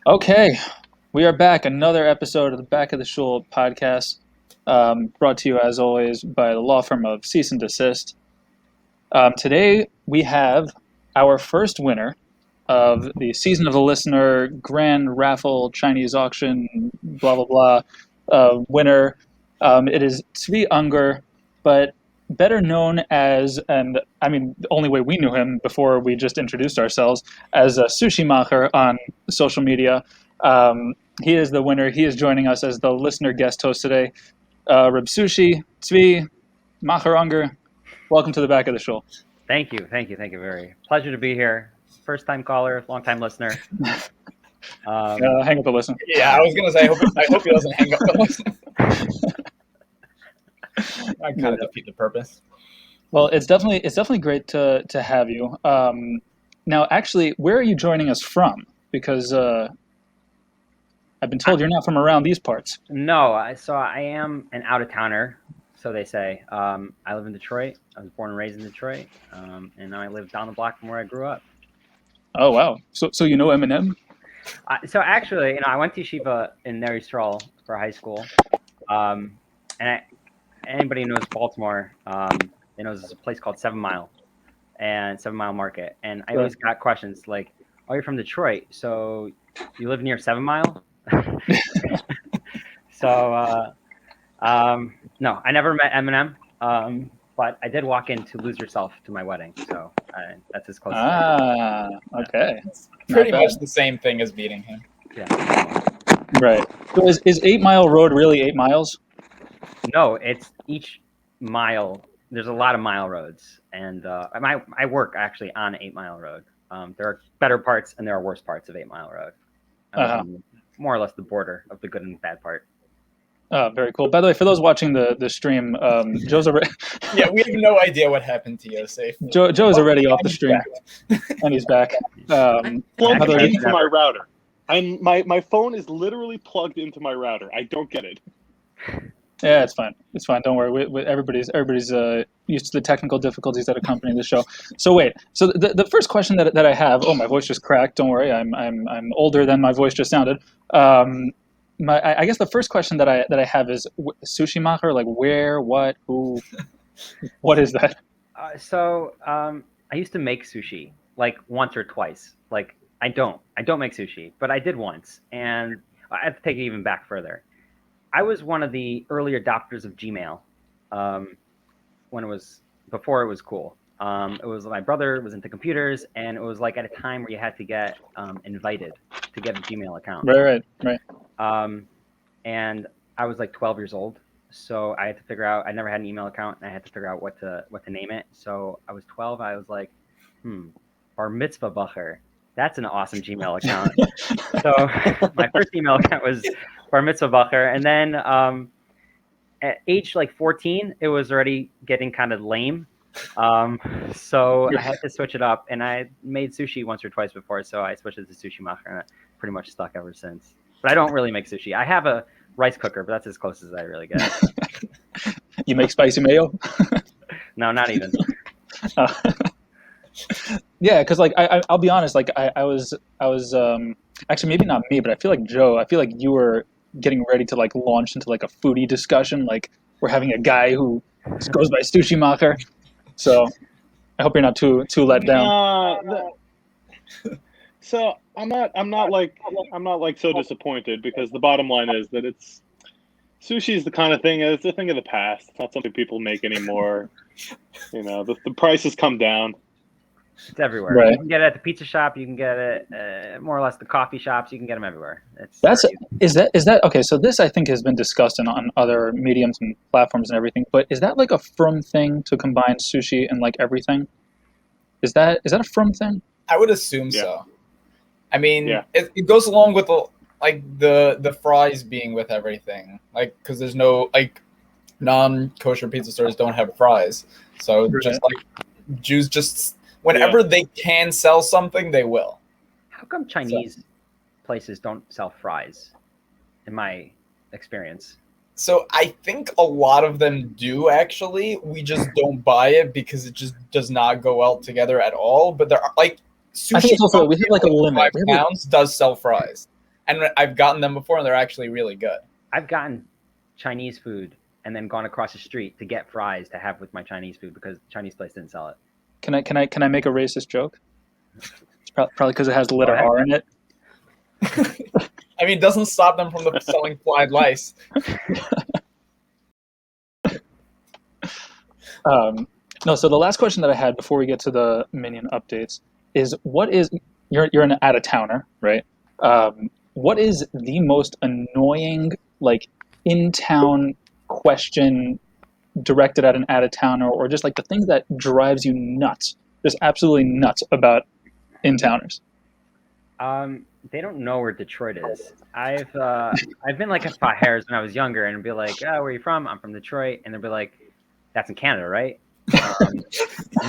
Okay, we are back. Another episode of the Back of the Shul podcast, brought to you as always by the law firm of Cease and Desist. Today we have our first winner of the Season of the Listener Grand Raffle Chinese Auction, blah blah blah, winner. It is Tzvi Unger, but better known as, and I mean, the only way we knew him before we just introduced ourselves, as Sushimacher on social media. He is the winner. He is joining us as the listener guest host today. Reb Sushi, Tzvi, Macher Unger, welcome to the Back of the Shul. Thank you. Very pleasure to be here. First time caller, long time listener. Hang up the listen. Yeah, I was gonna say. I hope he doesn't hang up the listen. I kind of defeat the purpose. Well, it's definitely great to have you. Now, actually, where are you joining us from? Because I've been told you're not from around these parts. No, so I am an out-of-towner, so they say. I live in Detroit. I was born and raised in Detroit, and now I live down the block from where I grew up. Oh wow! So you know Eminem? So actually, I went to yeshiva in Ner Yisrael for high school, and anybody who knows Baltimore, they know there's a place called 7 Mile and 7 Mile Market, and I always got questions like, "Oh, you're from Detroit, so you live near 7 Mile?" So no, I never met Eminem, but I did walk in to Lose Yourself to my wedding, so that's as close. Okay. It's pretty much the same thing as beating him. Yeah. Right. So is 8 Mile Road really 8 miles? No, it's each mile. There's a lot of mile roads, and I work actually on 8 Mile Road. There are better parts and there are worse parts of 8 Mile Road. More or less the border of the good and bad part. Oh, very cool. By the way, for those watching the stream, Joe's already... Yeah, we have no idea what happened to Yosef. Joe is already off the stream, and he's back. Plugged into my router. My phone is literally plugged into my router. I don't get it. Yeah, it's fine. It's fine. Don't worry. Everybody's used to the technical difficulties that accompany the show. So wait. So the first question that I have. Oh, my voice just cracked. Don't worry. I'm older than my voice just sounded. I guess the first question that I have is Sushimacher. Like where, what, who, what is that? I used to make sushi like once or twice. Like I don't make sushi, but I did once, and I have to take it even back further. I was one of the early adopters of Gmail before it was cool. It was my brother was into computers, and it was like at a time where you had to get invited to get a Gmail account. Right. And I was like 12 years old, so I had to figure out. I never had an email account, and I had to figure out what to name it. So I was 12. I was like, Bar Mitzvah Bacher. That's an awesome Gmail account. So my first email account was Bar Mitzvah Bacher, and then at age like 14, it was already getting kind of lame. So I had to switch it up, and I made sushi once or twice before, so I switched it to Sushimacher, and I pretty much stuck ever since. But I don't really make sushi. I have a rice cooker, but that's as close as I really get. You make spicy mayo? No, not even. Yeah, because like I'll be honest, like I was actually maybe not me, but I feel like Joe. I feel like you were getting ready to like launch into like a foodie discussion. Like we're having a guy who goes by Sushimacher. So I hope you're not too let down. So I'm not like so disappointed, because the bottom line is that sushi is the kind of thing. It's a thing of the past. It's not something people make anymore. The prices come down. It's everywhere. Right. You can get it at the pizza shop. You can get it more or less the coffee shops. You can get them everywhere. Is that okay? So this I think has been discussed on other mediums and platforms and everything. But is that like a firm thing to combine sushi and like everything? Is that a firm thing? I would assume so. I mean, Yeah. it goes along with the fries being with everything, like because there's no like non-kosher pizza stores don't have fries, so just like Jews just. Whenever they can sell something, they will. How come Chinese places don't sell fries, in my experience? So I think a lot of them do, actually. We just don't buy it because it just does not go well together at all. But there are like sushi. I think it's also we have like a limit. 5 pounds does sell fries. and I've gotten them before, and they're actually really good. I've gotten Chinese food and then gone across the street to get fries to have with my Chinese food because the Chinese place didn't sell it. Can I make a racist joke? It's probably because it has the letter Go ahead. R in it. I mean, it doesn't stop them from selling fried lice. No, so the last question that I had before we get to the Minyan updates is, you're an out-of-towner, right? What is the most annoying, like, in-town question directed at an out-of-towner, or just like the thing that drives you nuts, just absolutely nuts about in-towners? They don't know where Detroit is. I've been like at Harris when I was younger, and be like, "Oh, where are you from?" I'm from Detroit, and they'll be like, "That's in Canada, right?"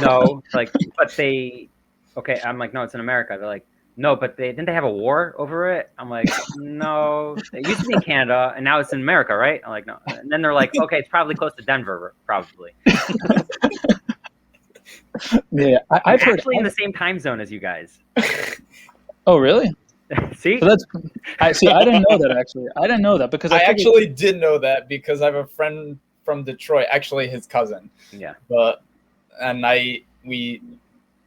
No, like, but they, okay. I'm like, "No, it's in America." They're like, "No, but didn't they have a war over it?" I'm like, "No, it used to be in Canada, and now it's in America, right?" I'm like, "No," and then they're like, "Okay, it's probably close to Denver, probably." Yeah, I've heard actually in the same time zone as you guys. Oh, really? See? So I didn't know that, actually. I didn't know that because I actually did know that because I have a friend from Detroit, actually his cousin. Yeah. We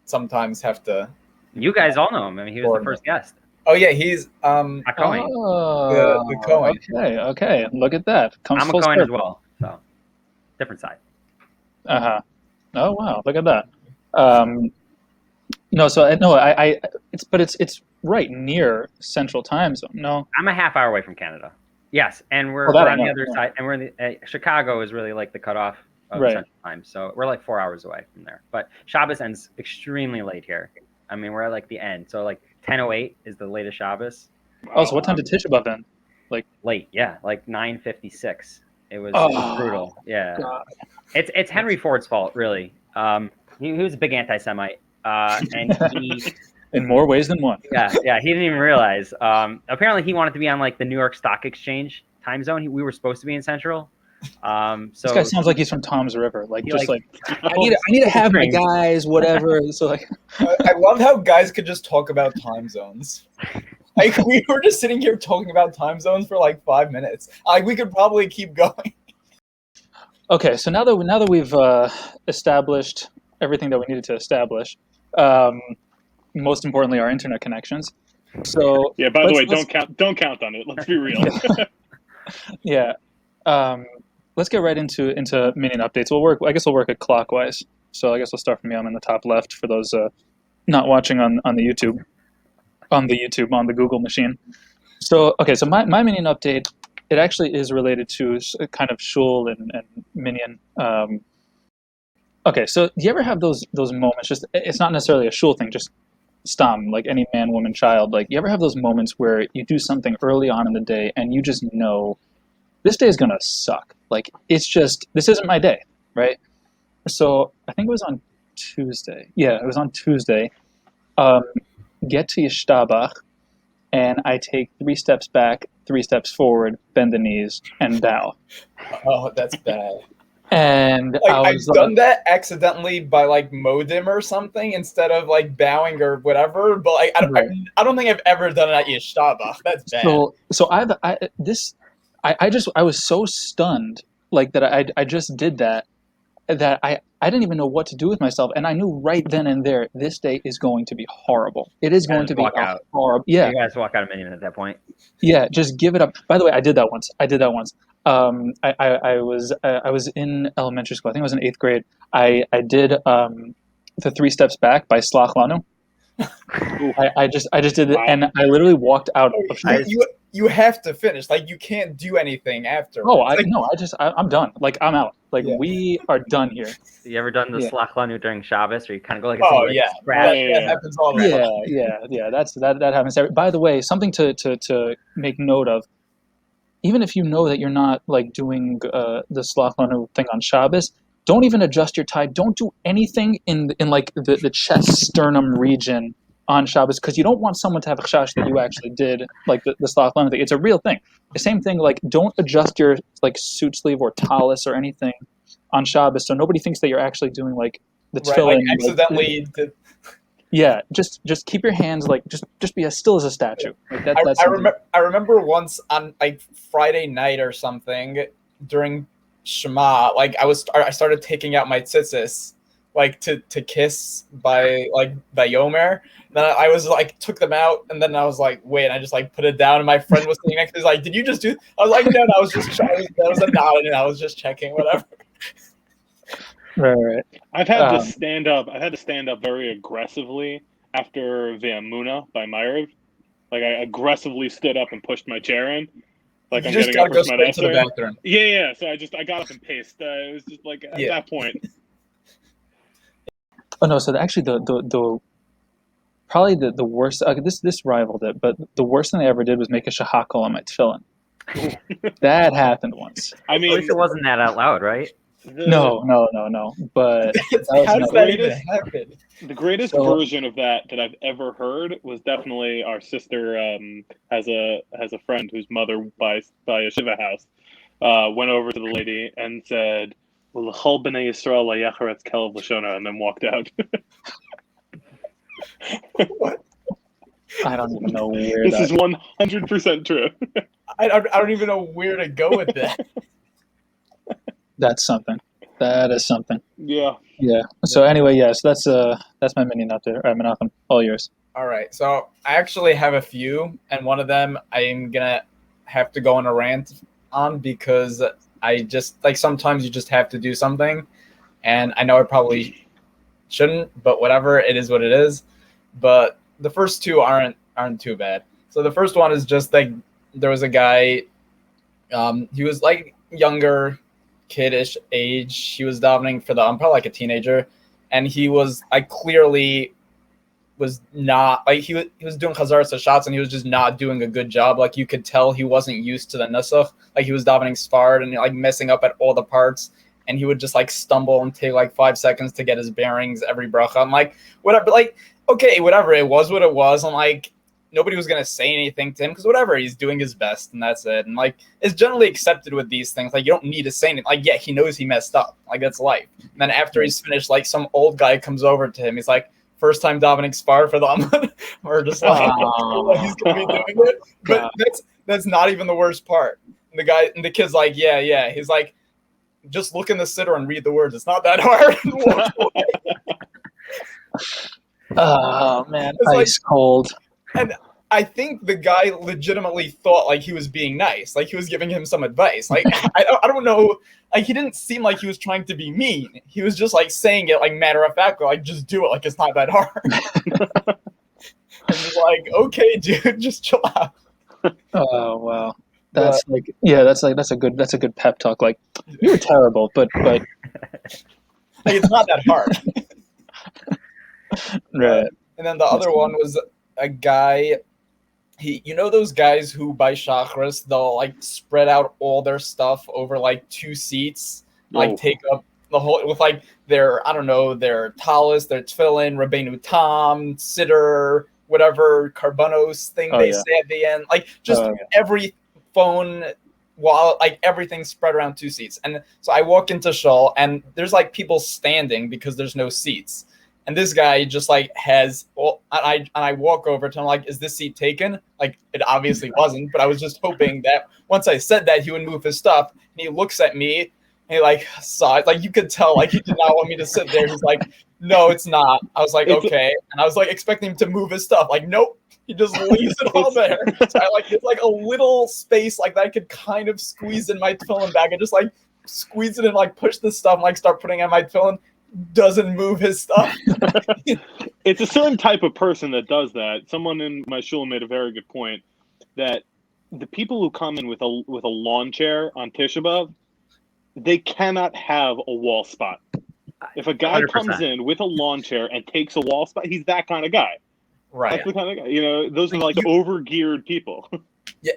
sometimes have to. You guys all know him. I mean, he was the first guest. Oh yeah, he's a Cohen. The Cohen. Okay. Look at that. I'm a Cohen as well, so different side. Oh wow, look at that. It's right near Central Time Zone. No, I'm a half hour away from Canada. Yes, and we're on the other side, and we're in Chicago is really like the cutoff of Central Time, so we're like 4 hours away from there. But Shabbos ends extremely late here. I mean, we're at like the end, so like 10:08 is the latest Shabbos. Oh, so what time did Tisha B'av end? Like late, yeah, like 9:56. It was brutal. Yeah, God. It's Henry Ford's fault, really. He was a big anti-Semite, and he. In more ways than one. Yeah, he didn't even realize. Apparently, he wanted to be on like the New York Stock Exchange time zone. We were supposed to be in Central. So this guy sounds like he's from Tom's River. I need to have my strings. Guys, whatever. So like, I love how guys could just talk about time zones. Like we were just sitting here talking about time zones for like 5 minutes. Like we could probably keep going. Okay, so now that we've established everything that we needed to establish. Most importantly, our internet connections. So yeah. By the way, don't count on it. Let's be real. Yeah. Let's get right into Minyan updates. I guess we'll work it clockwise. So I guess we'll start from me. I'm in the top left for those not watching on the YouTube, on the Google machine. So okay, so my Minyan update, it actually is related to kind of shul and Minyan. Okay, so do you ever have those moments? Just it's not necessarily a shul thing. Just stam, like any man, woman, child. Like you ever have those moments where you do something early on in the day and you just know this day is gonna suck. Like it's just this isn't my day, right? So I think it was on Tuesday. Yeah, it was on Tuesday. Get to Yishtabach, and I take 3 steps back, 3 steps forward, bend the knees, and bow. Oh, that's bad. And I've done that accidentally by like modem or something instead of like bowing or whatever. But like, I don't think I've ever done it at Yishtabach. That's bad. So I was so stunned like that I just did that I didn't even know what to do with myself, and I knew right then and there this day is going to be horrible. It is going to be horrible. Yeah, you guys walk out of Minyan at that point. Yeah, just give it up. By the way, I did that once. I was in elementary school. I think I was in 8th grade. I did the 3 steps back by Slach Lanu. I just did it, and I literally walked out of class. You have to finish. Like you can't do anything after. Oh, I'm done. Like I'm out. Like we are done here. You ever done the Slach Lanu during Shabbos, where you kind of go like that happens all the time. Yeah. That happens. By the way, something to make note of. Even if you know that you're not like doing the Slach Lanu thing on Shabbos, don't even adjust your tie. Don't do anything in like the chest sternum region on Shabbos, because you don't want someone to have a chash that you actually did like the Slach Lanu thing. It's a real thing. The same thing, like don't adjust your like suit sleeve or tallis or anything on Shabbos, so nobody thinks that you're actually doing like the tefillin. Like accidentally. Yeah, just keep your hands like just be as still as a statue. Like that. That's I remember once on like Friday night or something during Shema, like I started taking out my tzitzis like to kiss by Yomer. Then I was like took them out, and then I was like, wait, and I just like put it down, and my friend was sitting next to me. He's like, did you just do? I was like, no, I was just that was a nod, and I was just checking whatever. Right. I've had to stand up. I've had to stand up very aggressively after Ve'amuna by Meyerv. Like I aggressively stood up and pushed my chair in. Like I'm getting up for my to the bathroom. Yeah. So I got up and paced. It was just like at that point. Oh no! So actually, the probably the worst. This rivaled it, but the worst thing I ever did was make a shahakal on my tefillin. That happened once. I mean, at least it wasn't that out loud, right? No. But How does that even happen? The greatest version of that I've ever heard was definitely our sister has a friend whose mother by a shiva house went over to the lady and said, "L'chol b'nei Yisrael layacharetz kelev l'shona," and then walked out. What? I don't even know where this is 100% true. I don't even know where to go with that. That's something. That is something. Yeah. So anyway, so that's my Minyan update. All right, Menachem, all yours. All right. So I actually have a few, and one of them I'm gonna have to go on a rant on because I just like sometimes you just have to do something, and I know I probably shouldn't, but whatever, it is what it is. But the first two aren't too bad. So the first one is just like there was a guy, he was like younger, kiddish age. He was davening for I'm probably like a teenager, and he was clearly was not like he was doing chazaras shots, and he was just not doing a good job. Like you could tell he wasn't used to the nusach. Like he was davening sfard and like messing up at all the parts, and he would just like stumble and take like 5 seconds to get his bearings every bracha. I'm like, whatever, like okay, whatever, it was what it was. I'm like, nobody was going to say anything to him because whatever, he's doing his best and that's it. And like, it's generally accepted with these things. Like, you don't need to say anything. Like, yeah, he knows he messed up. Like, that's life. And then after he's finished, like some old guy comes over to him. He's like, first time davening spar for the Amud. Or just like, he's going to be doing it. But that's not even the worst part. And the kid's like, yeah. He's like, just look in the sitter and read the words. It's not that hard. Oh man, it's ice cold. And I think the guy legitimately thought like he was being nice, like he was giving him some advice. Like I don't know, like he didn't seem like he was trying to be mean. He was just like saying it like matter of fact, like just do it, like it's not that hard. I'm just like, okay, dude, just chill out. Oh wow, that's that's a good pep talk. Like you were terrible, but like it's not that hard. Right. And then the other one was a guy. You know those guys who by Shachris they'll like spread out all their stuff over like 2 seats, like take up the whole with like their their talis, their tefillin, Rabbeinu Tam, Siddur, whatever carbonos thing they say at the end, like just every phone wallet, like everything spread around 2 seats. And so I walk into Shul and there's like people standing because there's no seats. And this guy just like has, I walk over to him like, is this seat taken? Like it obviously wasn't, but I was just hoping that once I said that he would move his stuff. And he looks at me and he like saw it. Like you could tell like he did not want me to sit there. He's like, no, it's not. I was like, okay. And I was like expecting him to move his stuff. Like, nope. He just leaves it all there. So it's like a little space like that I could kind of squeeze in my tefillin bag. I just like squeeze it and like push the stuff and like start putting on my tefillin. Doesn't move his stuff. It's a certain type of person that does that. Someone in my shul made a very good point that the people who come in with a lawn chair on Tisha B'Av, they cannot have a wall spot. If a guy 100%. Comes in with a lawn chair and takes a wall spot, he's that kind of guy. Right. That's the kind of guy. You know, those are like over-geared people. Yeah,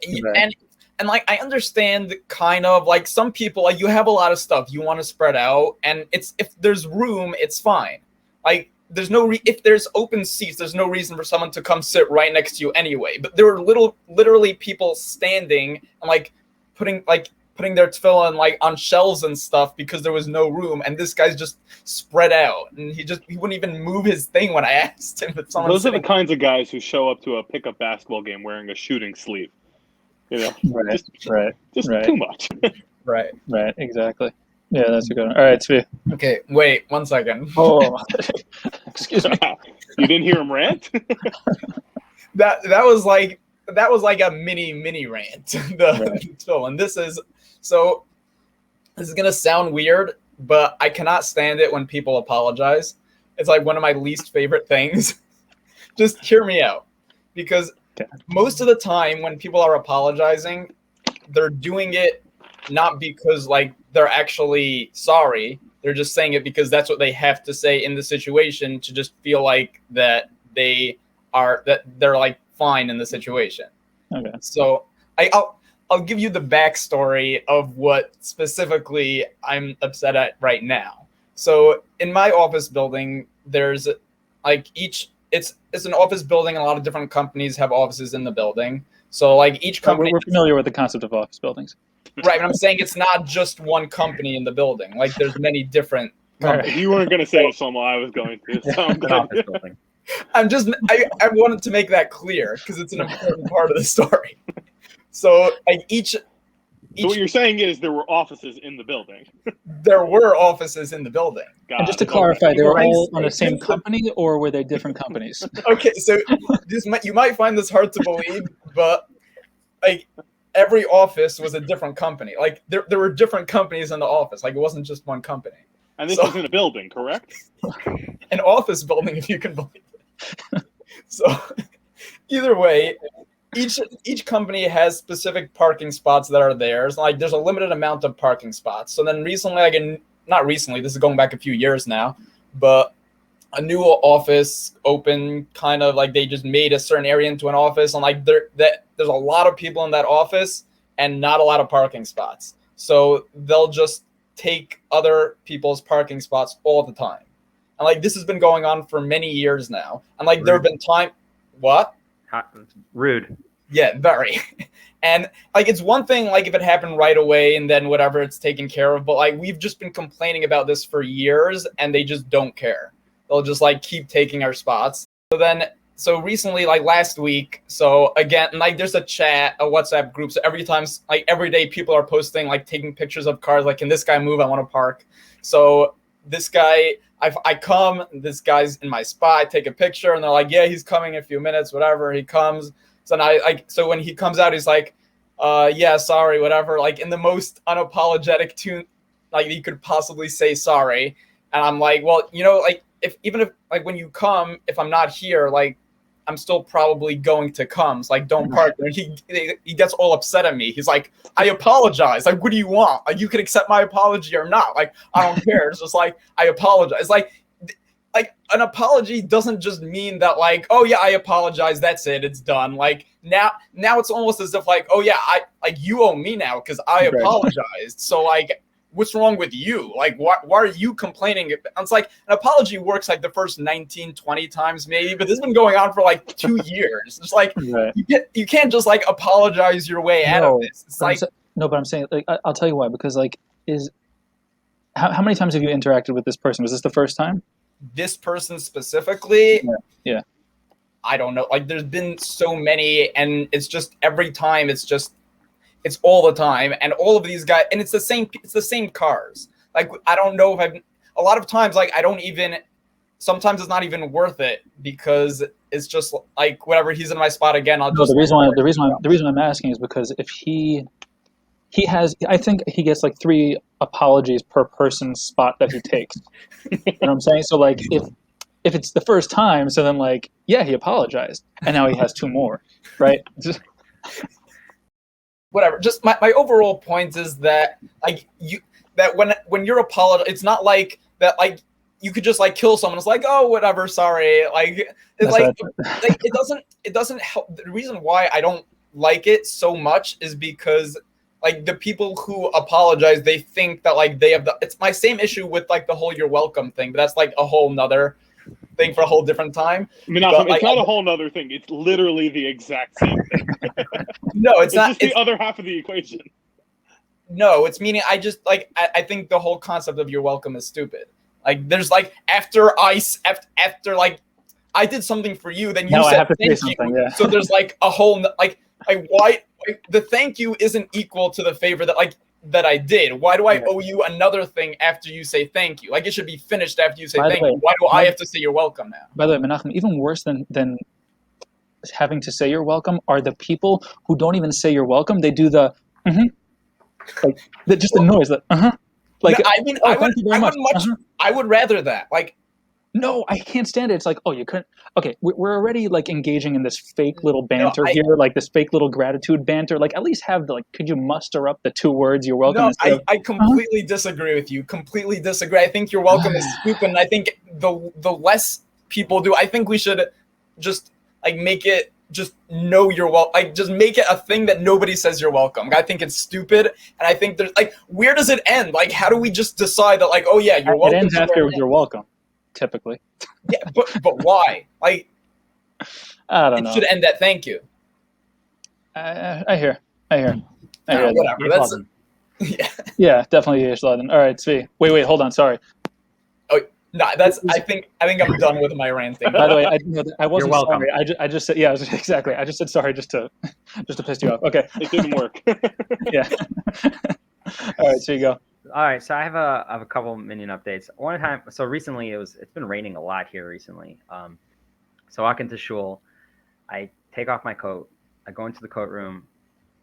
and like I understand kind of like some people like you have a lot of stuff you want to spread out, and it's if there's room, it's fine. Like there's no if there's open seats, there's no reason for someone to come sit right next to you anyway. But there were literally people standing and like putting like putting their tefillin like on shelves and stuff because there was no room, and this guy's just spread out, and he wouldn't even move his thing when I asked him if someone. Those are the kinds of guys who show up to a pickup basketball game wearing a shooting sleeve. You know, just too much. Right, exactly. Yeah, that's a good one. All right, Svi. Okay, wait 1 second. Oh, excuse me. You didn't hear him rant? that was like a mini rant. And this is gonna sound weird, but I cannot stand it when people apologize. It's like one of my least favorite things. Just hear me out, because most of the time when people are apologizing, they're doing it not because like they're actually sorry. They're just saying it because that's what they have to say in the situation to just feel like that they're like fine in the situation. Okay. So I'll give you the backstory of what specifically I'm upset at right now. So in my office building, there's like it's an office building, and a lot of different companies have offices in the building. So like each company, we're familiar with the concept of office buildings. Right, but I'm saying it's not just one company in the building. Like there's many different companies. You weren't going to say it, Shlomo. I was going to. So I'm Office building. I wanted to make that clear because it's an important part of the story. So like So what you're saying is there were offices in the building. There were offices in the building. And just to clarify, they were all on the same company, or were they different companies? Okay, so you might find this hard to believe, but like every office was a different company. Like there were different companies in the office. Like it wasn't just one company. And this was in a building, correct? An office building, if you can believe it. So either way, each company has specific parking spots that are theirs. Like there's a limited amount of parking spots. So then recently, not recently, this is going back a few years now, but a new office opened, kind of like they just made a certain area into an office, and like there's a lot of people in that office and not a lot of parking spots. So they'll just take other people's parking spots all the time. And like this has been going on for many years now. And like there have been what? Rude. Yeah, very. And like it's one thing like if it happened right away and then whatever, it's taken care of, but like we've just been complaining about this for years and they just don't care. They'll just like keep taking our spots. So recently, like last week, so again, like there's a WhatsApp group. So every day people are posting, like taking pictures of cars. Like, can this guy move? I want to park. So this guy, I come, this guy's in my spot, I take a picture, and they're like, yeah, he's coming in a few minutes, whatever. He comes. So when he comes out, he's like, yeah, sorry, whatever. Like in the most unapologetic tune, like you could possibly say sorry. And I'm like, well, like even if like when you come, if I'm not here, like I'm still probably going to come. So like don't park there. He gets all upset at me. He's like, I apologize. Like, what do you want? Like you can accept my apology or not. Like I don't care. It's just like I apologize. Like an apology doesn't just mean that like, oh yeah, I apologize. That's it. It's done. Like now it's almost as if like, oh yeah, you owe me now because I apologized. So like, what's wrong with you? Like, why are you complaining? It's like an apology works like the first 19, 20 times maybe, but this has been going on for like 2 years. It's like you can't just like apologize your way out of this. It's like but I'm saying like I'll tell you why, because like how many times have you interacted with this person? Was this the first time? This person specifically? Yeah. I don't know. Like there's been so many, and it's just every time it's all the time, and all of these guys, and it's the same cars. Like I don't know if a lot of times like sometimes it's not even worth it because it's just like whatever, he's in my spot again. The reason I'm asking is because if he has, I think he gets like 3 apologies per person's spot that he takes. You know what I'm saying? So like if it's the first time, so then like, yeah, he apologized and now he has 2 more, right? Whatever. Just my overall point is that like when you're apologizing, it's not like that like you could just like kill someone. It's like, oh, whatever, sorry. Like it's like it doesn't help. The reason why I don't like it so much is because like the people who apologize, they think that like they have it's my same issue with like the whole you're welcome thing, but that's like a whole nother thing for a whole different time. I mean, it's not a whole nother thing. It's literally the exact same thing. No, it's not. Just the other half of the equation. No, it's meaning I just like I think the whole concept of you're welcome is stupid. Like there's like after like I did something for you, then you Now I said have to say thank something, you. yeah. So there's like a whole like why the thank you isn't equal to the favor that I did. Why do I owe you another thing after you say thank you? Like it should be finished after you say By the thank way, you. Why do I have to say you're welcome now? By the way, Menachem, even worse than having to say you're welcome are the people who don't even say you're welcome. They do the like just the noise, like like No, I mean, thank you very much. I would rather that. Like, no, I can't stand it. It's like, oh, you couldn't. Okay, we're already like engaging in this fake little banter No, here, like this fake little gratitude banter. Like, at least have the like. Could you muster up the 2 words you're welcome? No, I completely disagree with you. Completely disagree. I think you're welcome is stupid. And I think the less people do, I think we should just like make it just know you're welcome. Like just make it a thing that nobody says you're welcome. I think it's stupid, and I think there's like where does it end? Like how do we just decide that like oh yeah you're welcome? It ends after you're welcome, typically. Yeah, but why? Like I don't know. It should end at thank you. I hear. Whatever. That's yeah, definitely Yesh-Laden. All right, Svi. Wait, hold on. Sorry. Oh no, that's. I think I'm done with my ranting. By the way, I wasn't You're welcome. sorry. I just said exactly. I just said sorry just to piss you off. Okay, it didn't work. Yeah. All right, so you go. All right, so I have a couple Minyan updates. One time, so recently it's been raining a lot here recently. So I walk into shul, I take off my coat, I go into the coat room,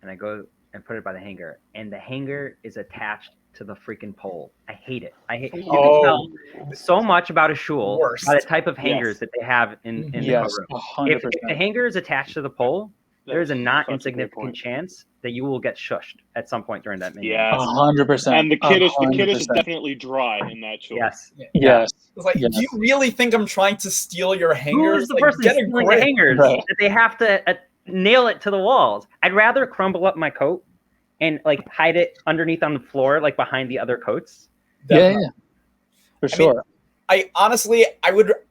and I go and put it by the hanger, and the hanger is attached to the freaking pole. I hate it. You can tell so much about a shul by the type of hangers that they have in the coat room. 100%. If the hanger is attached to the pole, there's a not insignificant chance that you will get shushed at some point during that minyan. Yes. 100%. And the kiddush is definitely dry in that shul. Yes. Yes. It's like, do you really think I'm trying to steal your hangers? Who is the person stealing the hangers that they have to nail it to the walls? I'd rather crumble up my coat and like hide it underneath on the floor, like behind the other coats. Definitely. Yeah, for sure. Mean,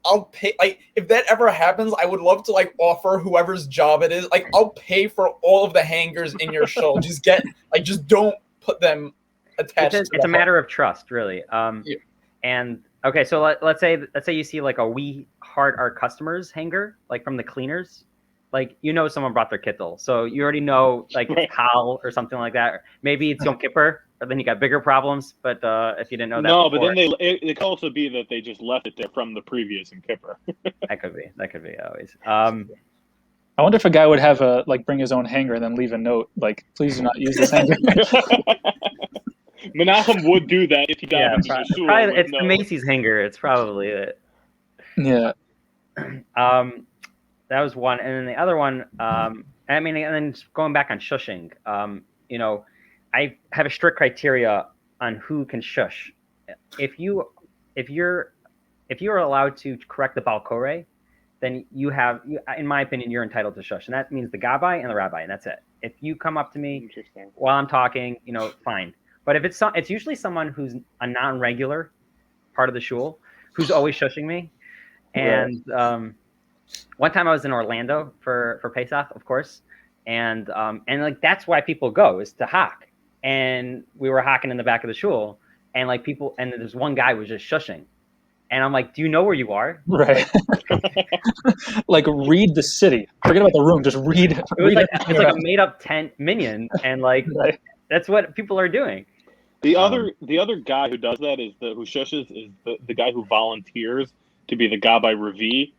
I'll pay, like, if that ever happens, I would love to, like, offer whoever's job it is, like, I'll pay for all of the hangers in your shul. Just don't put them attached. It's a matter of trust, really. And, okay, so let's say you see, like, a We Heart Our Customers hanger, like, from the cleaners. Like, someone brought their kittel. So you already know, like, it's Hal or something like that. Or maybe it's Yom Kippur, or then you got bigger problems. But if you didn't know that before. But then it could also be that they just left it there from the previous Yom Kippur. That could be always. I wonder if a guy would have bring his own hanger and then leave a note, like, please do not use this hanger. Menachem would do that if he got into the shul. It's the Macy's hanger. It's probably it. Yeah. That was one, and then the other one. And then going back on shushing. I have a strict criteria on who can shush. If you're allowed to correct the balkore, then in my opinion, you're entitled to shush, and that means the gabbai and the rabbi, and that's it. If you come up to me while I'm talking, fine. But if it's usually someone who's a non-regular part of the shul who's always shushing me, and one time I was in Orlando for Pesach, of course, and like that's why people go is to hawk, and we were hawking in the back of the shul, and like people, and there's one guy who was just shushing, and I'm like, do you know where you are? Right. Like read the city. Forget about the room. Just read. It's like a made up tent minyan, and like that's what people are doing. The other guy who does that who shushes is the guy who volunteers to be the gabbai revi.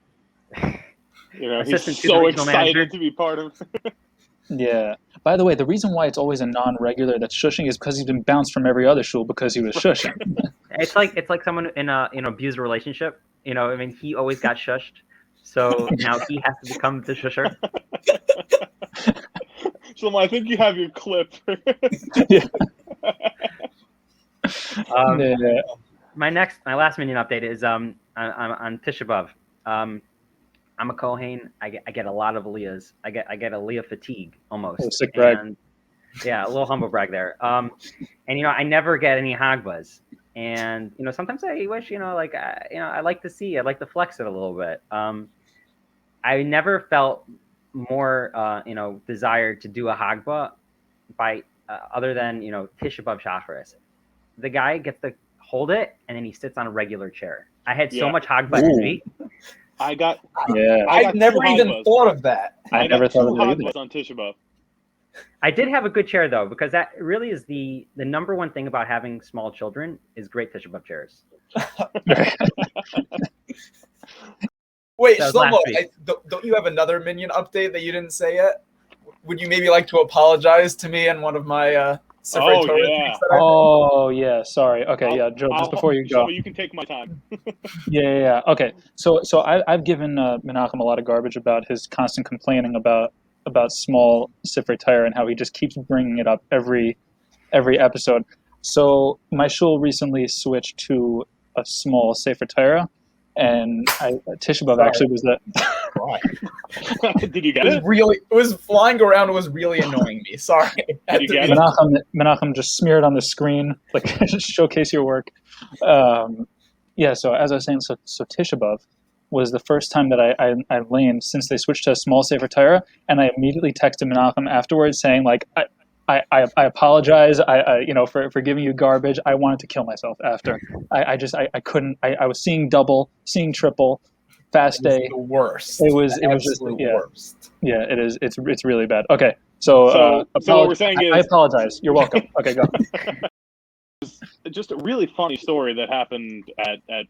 He's so excited to be part of. Yeah. By the way, the reason why it's always a non-regular that's shushing is because he's been bounced from every other shul because he was shushing. It's like someone in an abused relationship. He always got shushed, so now he has to become the shusher. So I think you have your clip. Yeah. My last Minyan update is on Tisha B'Av. I'm a Kohen. I get a lot of aliyahs. I get aliyah fatigue almost. Oh, sick brag. And, yeah, a little humble brag there. And I never get any hagbas. And sometimes I wish I like to see. I'd like to flex it a little bit. I never felt more desire to do a hagba by other than Tisha B'av Shacharis, the guy gets to hold it and then he sits on a regular chair. I had so much Hagba envy. I got I've never even thought of that. I never thought of that either. on Tisha B'av. I did have a good chair though, because that really is the number one thing about having small children is great Tisha B'av chairs. Wait, Shlomo, don't you have another Minyan update that you didn't say yet? Would you maybe like to apologize to me and one of my Sefer Torah things that I did? Yeah, sorry. Okay, Joe, just before you go. Shlomo, you can take my time. Yeah. Okay, so I've given Menachem a lot of garbage about his constant complaining about small Sefer Torah and how he just keeps bringing it up every episode. So my shul recently switched to a small Sefer Torah, and Tisha B'av actually was that. Did you get it? It was flying around. It was really annoying me. Sorry. Did you get it? Menachem just smeared on the screen, like showcase your work. So as I was saying, so Tisha B'av was the first time that I laned since they switched to a small Sefer Torah, and I immediately texted Menachem afterwards saying like I apologize for giving you garbage. I wanted to kill myself after. I couldn't. I was seeing double, seeing triple, fast day. The worst. It was just worst. Yeah, it is. It's really bad. Okay, so what we're saying is I apologize. You're welcome. Okay, go. Just a really funny story that happened at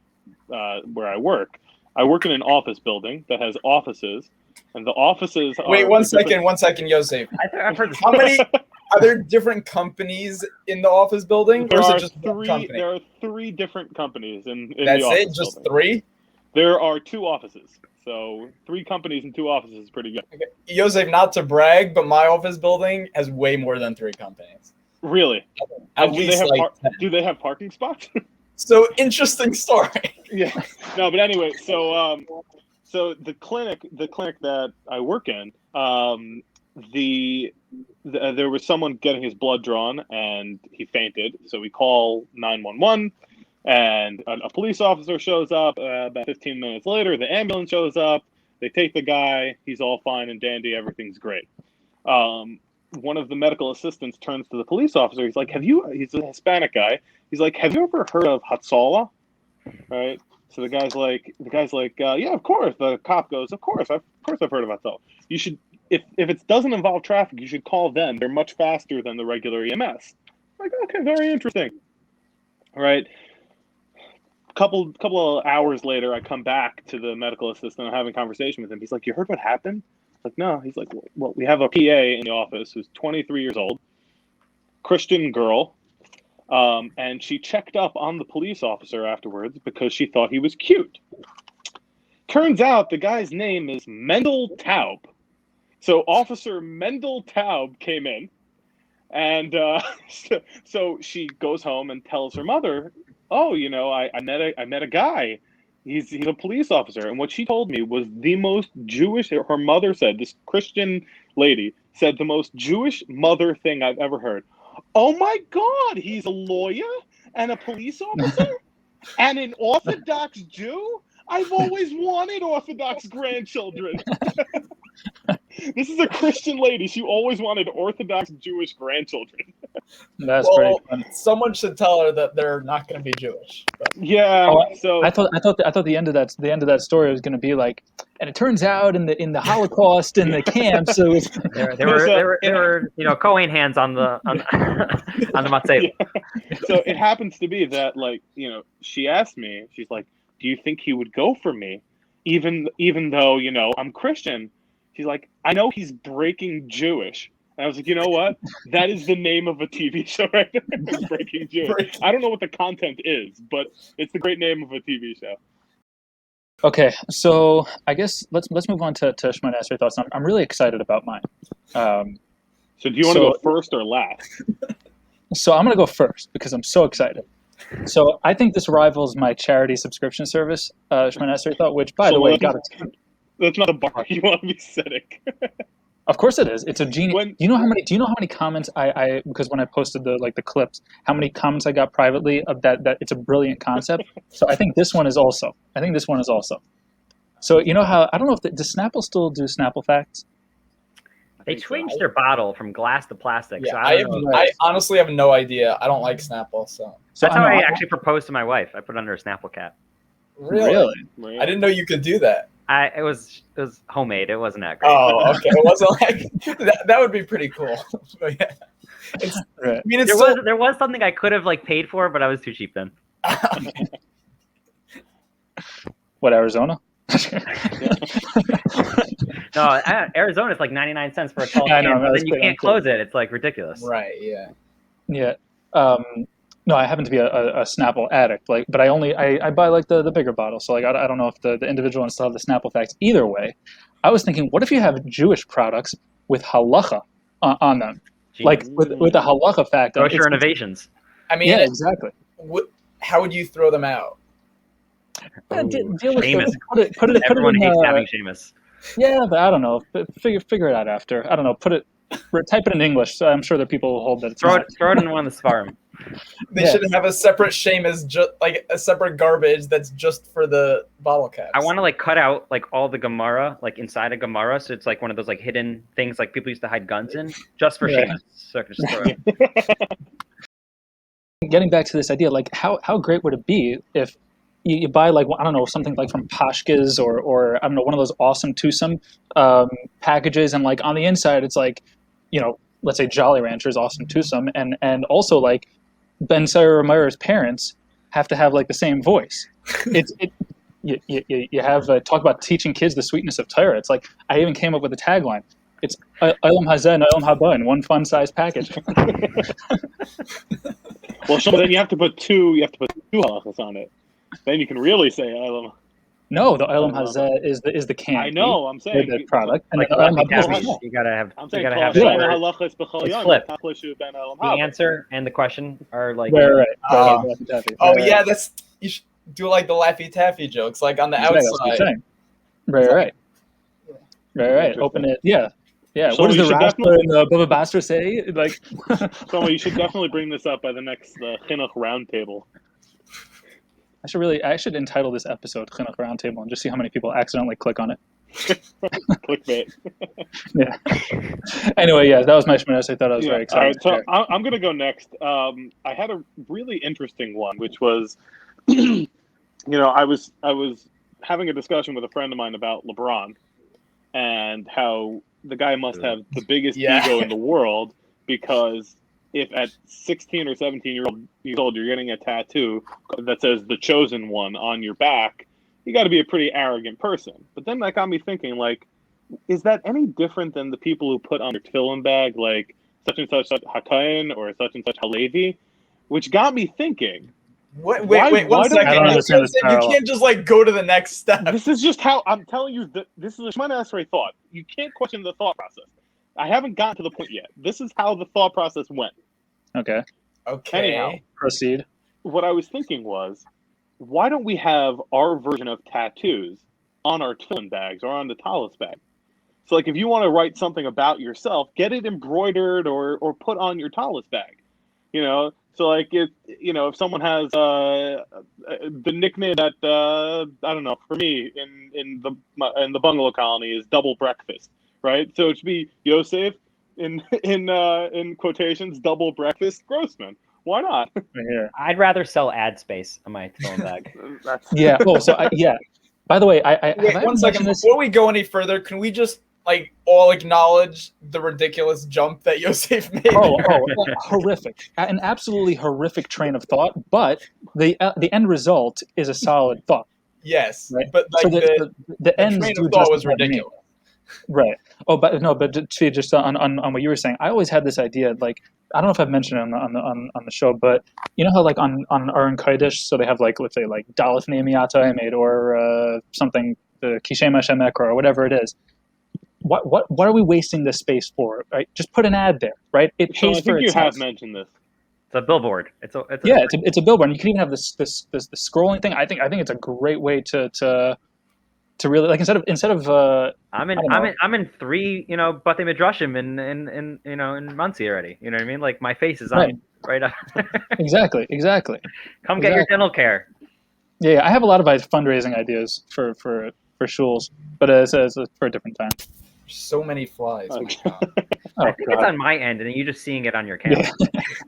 where I work. I work in an office building that has offices, and the offices are... Wait, one second, Yosef. I've heard this. How many... Are there different companies in the office building? There or are is it just one company? There are 3 different companies in That's the office it? Just building. 3? There are 2 offices. So 3 companies and 2 offices is pretty good. Okay. Yosef, not to brag, but my office building has way more than 3 companies. Really? At least do they have parking spots? So interesting story. Yeah. No, but anyway, so the clinic that I work in, there was someone getting his blood drawn and he fainted. So we call 911 and a police officer shows up. About 15 minutes later, the ambulance shows up. They take the guy. He's all fine and dandy. Everything's great. One of the medical assistants turns to the police officer. He's like, he's a Hispanic guy. He's like, have you ever heard of Hatzalah? Right. So the guy's like, yeah, of course. The cop goes, of course I've heard of Hatzalah. You should, if it doesn't involve traffic, you should call them. They're much faster than the regular EMS. I'm like, okay, very interesting. All right. Couple of hours later, I come back to the medical assistant. I'm having a conversation with him. He's like, you heard what happened? Like, no. He's like, well, we have a PA in the office who's 23 years old, Christian girl, and she checked up on the police officer afterwards because she thought he was cute. Turns out the guy's name is Mendel Taub. So Officer Mendel Taub came in, and so she goes home and tells her mother, oh, I met a guy. He's a police officer. And what she told me was the most Jewish, her mother said, this Christian lady said the most Jewish mother thing I've ever heard. Oh my God, he's a lawyer and a police officer and an Orthodox Jew? I've always wanted Orthodox grandchildren. This is a Christian lady. She always wanted Orthodox Jewish grandchildren. That's pretty fun. Someone should tell her that they're not going to be Jewish. But. Yeah. So I thought the end of that story was going to be like, and it turns out in the Holocaust in the camps, so there were Cohen hands on the matzah. Yeah. So it happens to be that she asked me, she's like, do you think he would go for me, even though I'm Christian? She's like, I know he's breaking Jewish. And I was like, you know what? That is the name of a TV show right there. Breaking Jewish. I don't know what the content is, but it's the great name of a TV show. Okay, so I guess let's move on to Shemana thoughts. I'm really excited about mine. So do you want to go first or last? So I'm going to go first because I'm so excited. So I think this rivals my charity subscription service, Shemana Thought, which, by the way, got its... That's not a bar you want to be setting. Of course it is. It's a genius. Do you know how many comments I because when I posted the clips, how many comments I got privately of that it's a brilliant concept. So I think this one is also. So you know how I don't know if does Snapple still do Snapple facts? They changed their bottle from glass to plastic. Yeah, so I don't know. I honestly have no idea. I don't like Snapple, so. That's how I actually proposed to my wife. I put it under a Snapple cap. Really? I didn't know you could do that. It was homemade. It wasn't that great. Oh, okay. It wasn't like that would be pretty cool. But yeah. Right. I mean, there was something I could have like paid for, but I was too cheap then. What, Arizona? No, Arizona is like 99 cents for a tall can, but then you can't close it. It's like ridiculous. Right. Yeah. Yeah. No, I happen to be a Snapple addict. But I buy like the bigger bottle. So like I don't know if the individual ones still have the Snapple facts. Either way, I was thinking, what if you have Jewish products with halacha on them? Jeez. Like with the halacha fact. Kosher innovations. I mean, yeah, exactly. How would you throw them out? Deal with Seamus. Put it Everyone in, hates having Seamus. Yeah, but I don't know. Figure it out after. I don't know. Type it in English. So I'm sure that people will hold that. Throw it in one of the Svarim. They should have a separate Seamus, just like a separate garbage that's just for the bottle caps. I want to like cut out like all the Gemara, like inside a Gemara, so it's like one of those like hidden things like people used to hide guns in, just for Seamus. So I can just throw it. Getting back to this idea, like how great would it be if you buy like, I don't know, something like from Pashka's or I don't know, one of those awesome twosome packages, and like on the inside it's like, let's say Jolly Ranchers awesome twosome, and also like Ben Sarah Meyer's parents have to have like the same voice. You have talk about teaching kids the sweetness of Torah. It's like I even came up with a tagline. It's Olam Hazeh and Olam Haba in one fun size package. Well, then you have to put two halachas on it. Then you can really say Olam. No, the Olam Hazeh is the can. I know. I'm saying the product. And like you gotta have. I'm saying it's flip. The answer and the question are like. Right. Yeah, you should do like the Laffy Taffy jokes, like on the outside. Right. Open it. Yeah. So what does the Rasta and the Bubba Bastard say? Like, so you should definitely bring this up by the next Chinuch Roundtable. I should entitle this episode Chinuch Roundtable and just see how many people accidentally click on it. Clickbait. Yeah. Anyway, yeah, that was my Shmonos. I thought I was very excited. All right, so I'm going to go next. I had a really interesting one, which was, I was having a discussion with a friend of mine about LeBron and how the guy must have the biggest ego in the world, because if at 16 or 17 years old you're getting a tattoo that says "The Chosen One" on your back, you got to be a pretty arrogant person. But then that got me thinking, like, is that any different than the people who put on their tefillin bag like such and such Hakayin or such and such Halevi? Which got me thinking. Wait, one second. You can't just like go to the next step. This is just how I'm telling you. This is a Shemana Esrei thought. You can't question the thought process. I haven't gotten to the point yet. This is how the thought process went. Okay. Anyhow, proceed. What I was thinking was, why don't we have our version of tattoos on our tefillin bags or on the talis bag? So, like, if you want to write something about yourself, get it embroidered or put on your talis bag. So like if someone has the nickname that I don't know, for me in the bungalow colony is double breakfast, right? So it should be Yosef in quotations, double breakfast Grossman. Why not? Here. I'd rather sell ad space on my phone bag. Yeah. Oh, so yeah. By the way, wait, one second. Before we go any further, can we just all acknowledge the ridiculous jump that Yosef made? Horrific. An absolutely horrific train of thought, but the end result is a solid thought. Yes, right? But the end train of thought was ridiculous. Right. Oh, but no, but just on what you were saying, I always had this idea, like, I don't know if I've mentioned it on the show, but you know how like on Aron Kodesh, so they have like, let's say like Daleth Ne'emiyata made or something, the Kishem Hashemek or whatever it is. What are we wasting this space for? Right? Just put an ad there, right? It pays I think for itself. You have mentioned this. It's a billboard. It's a billboard. And you can even have this scrolling thing. I think it's a great way to really, like, instead of I'm in 3 Batei Midrashim in Muncie already. You know what I mean? Like, my face is on right up. Exactly. Come get your dental care. Yeah, I have a lot of fundraising ideas for shuls, but it's for a different time. So many flies. Oh my God. I think it's on my end, and then you just seeing it on your camera.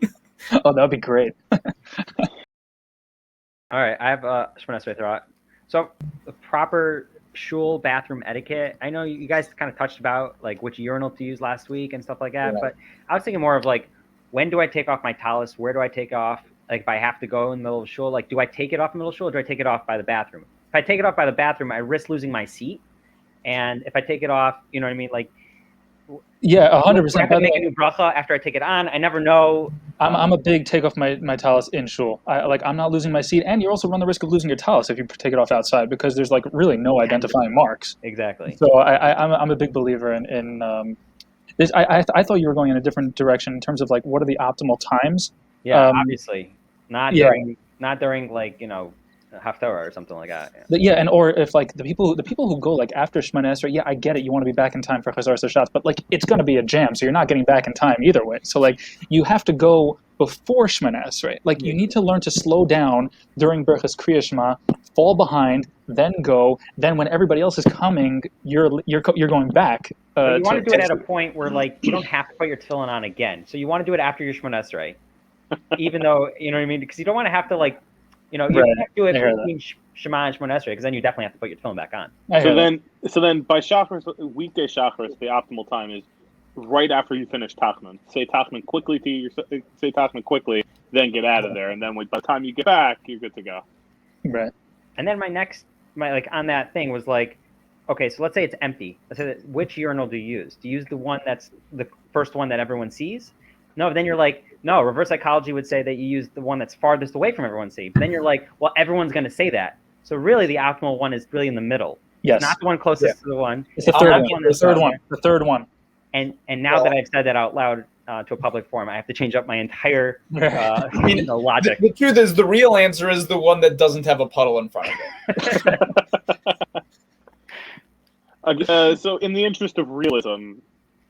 Yeah. Oh, that would be great. All right, I have Shemona Esrei throughout. So the proper shul bathroom etiquette. I know you guys kind of touched about like which urinal to use last week and stuff like that, but I was thinking more of like, when do I take off my talus? Where do I take off? Like if I have to go in the middle of shul, like do I take it off in the middle of shul or do I take it off by the bathroom? If I take it off by the bathroom, I risk losing my seat. And if I take it off, you know what I mean? Like, yeah, 100%. Do I have to make a new bracha after I take it on? I never know. I'm a big take off my talus in shul. I'm not losing my seat, and you also run the risk of losing your talus if you take it off outside because there's like really no identifying marks. Exactly. So I'm a big believer in this. I thought you were going in a different direction in terms of like what are the optimal times. Yeah, obviously not during like Haftorah or something like that. Yeah, and or if like the people who go like after Shemona Esrei, I get it. You want to be back in time for Chazar Sashatz, but like it's going to be a jam, so you're not getting back in time either way. So like you have to go before Shemona Esrei. Like you need to learn to slow down during Berachas Kriya Shema, fall behind, then go. Then when everybody else is coming, you're going back. But you want to do it at a point where like you don't have to put your tefillin on again. So you want to do it after your Shemona Esrei, even though you know what I mean, because you don't want to have to like. You can't do it between Shema and Shemona Esrei because then you definitely have to put your tefillin back on. So then by Shacharis, weekday Shacharis, the optimal time is right after you finish Tachman. Say Tachman quickly, then get out of there, and then by the time you get back, you're good to go. Right. And then my on that thing was like, okay, so let's say it's empty. Let's say which urinal do you use? Do you use the one that's the first one that everyone sees? No, then you're like, no, reverse psychology would say that you use the one that's farthest away from everyone seeing. But then you're like, well, everyone's going to say that. So really the optimal one is really in the middle. Yes. It's not the one closest to the one. It's the third one. The third one. And now that I've said that out loud to a public forum, I have to change up my entire logic. The truth is the real answer is the one that doesn't have a puddle in front of it. So in the interest of realism,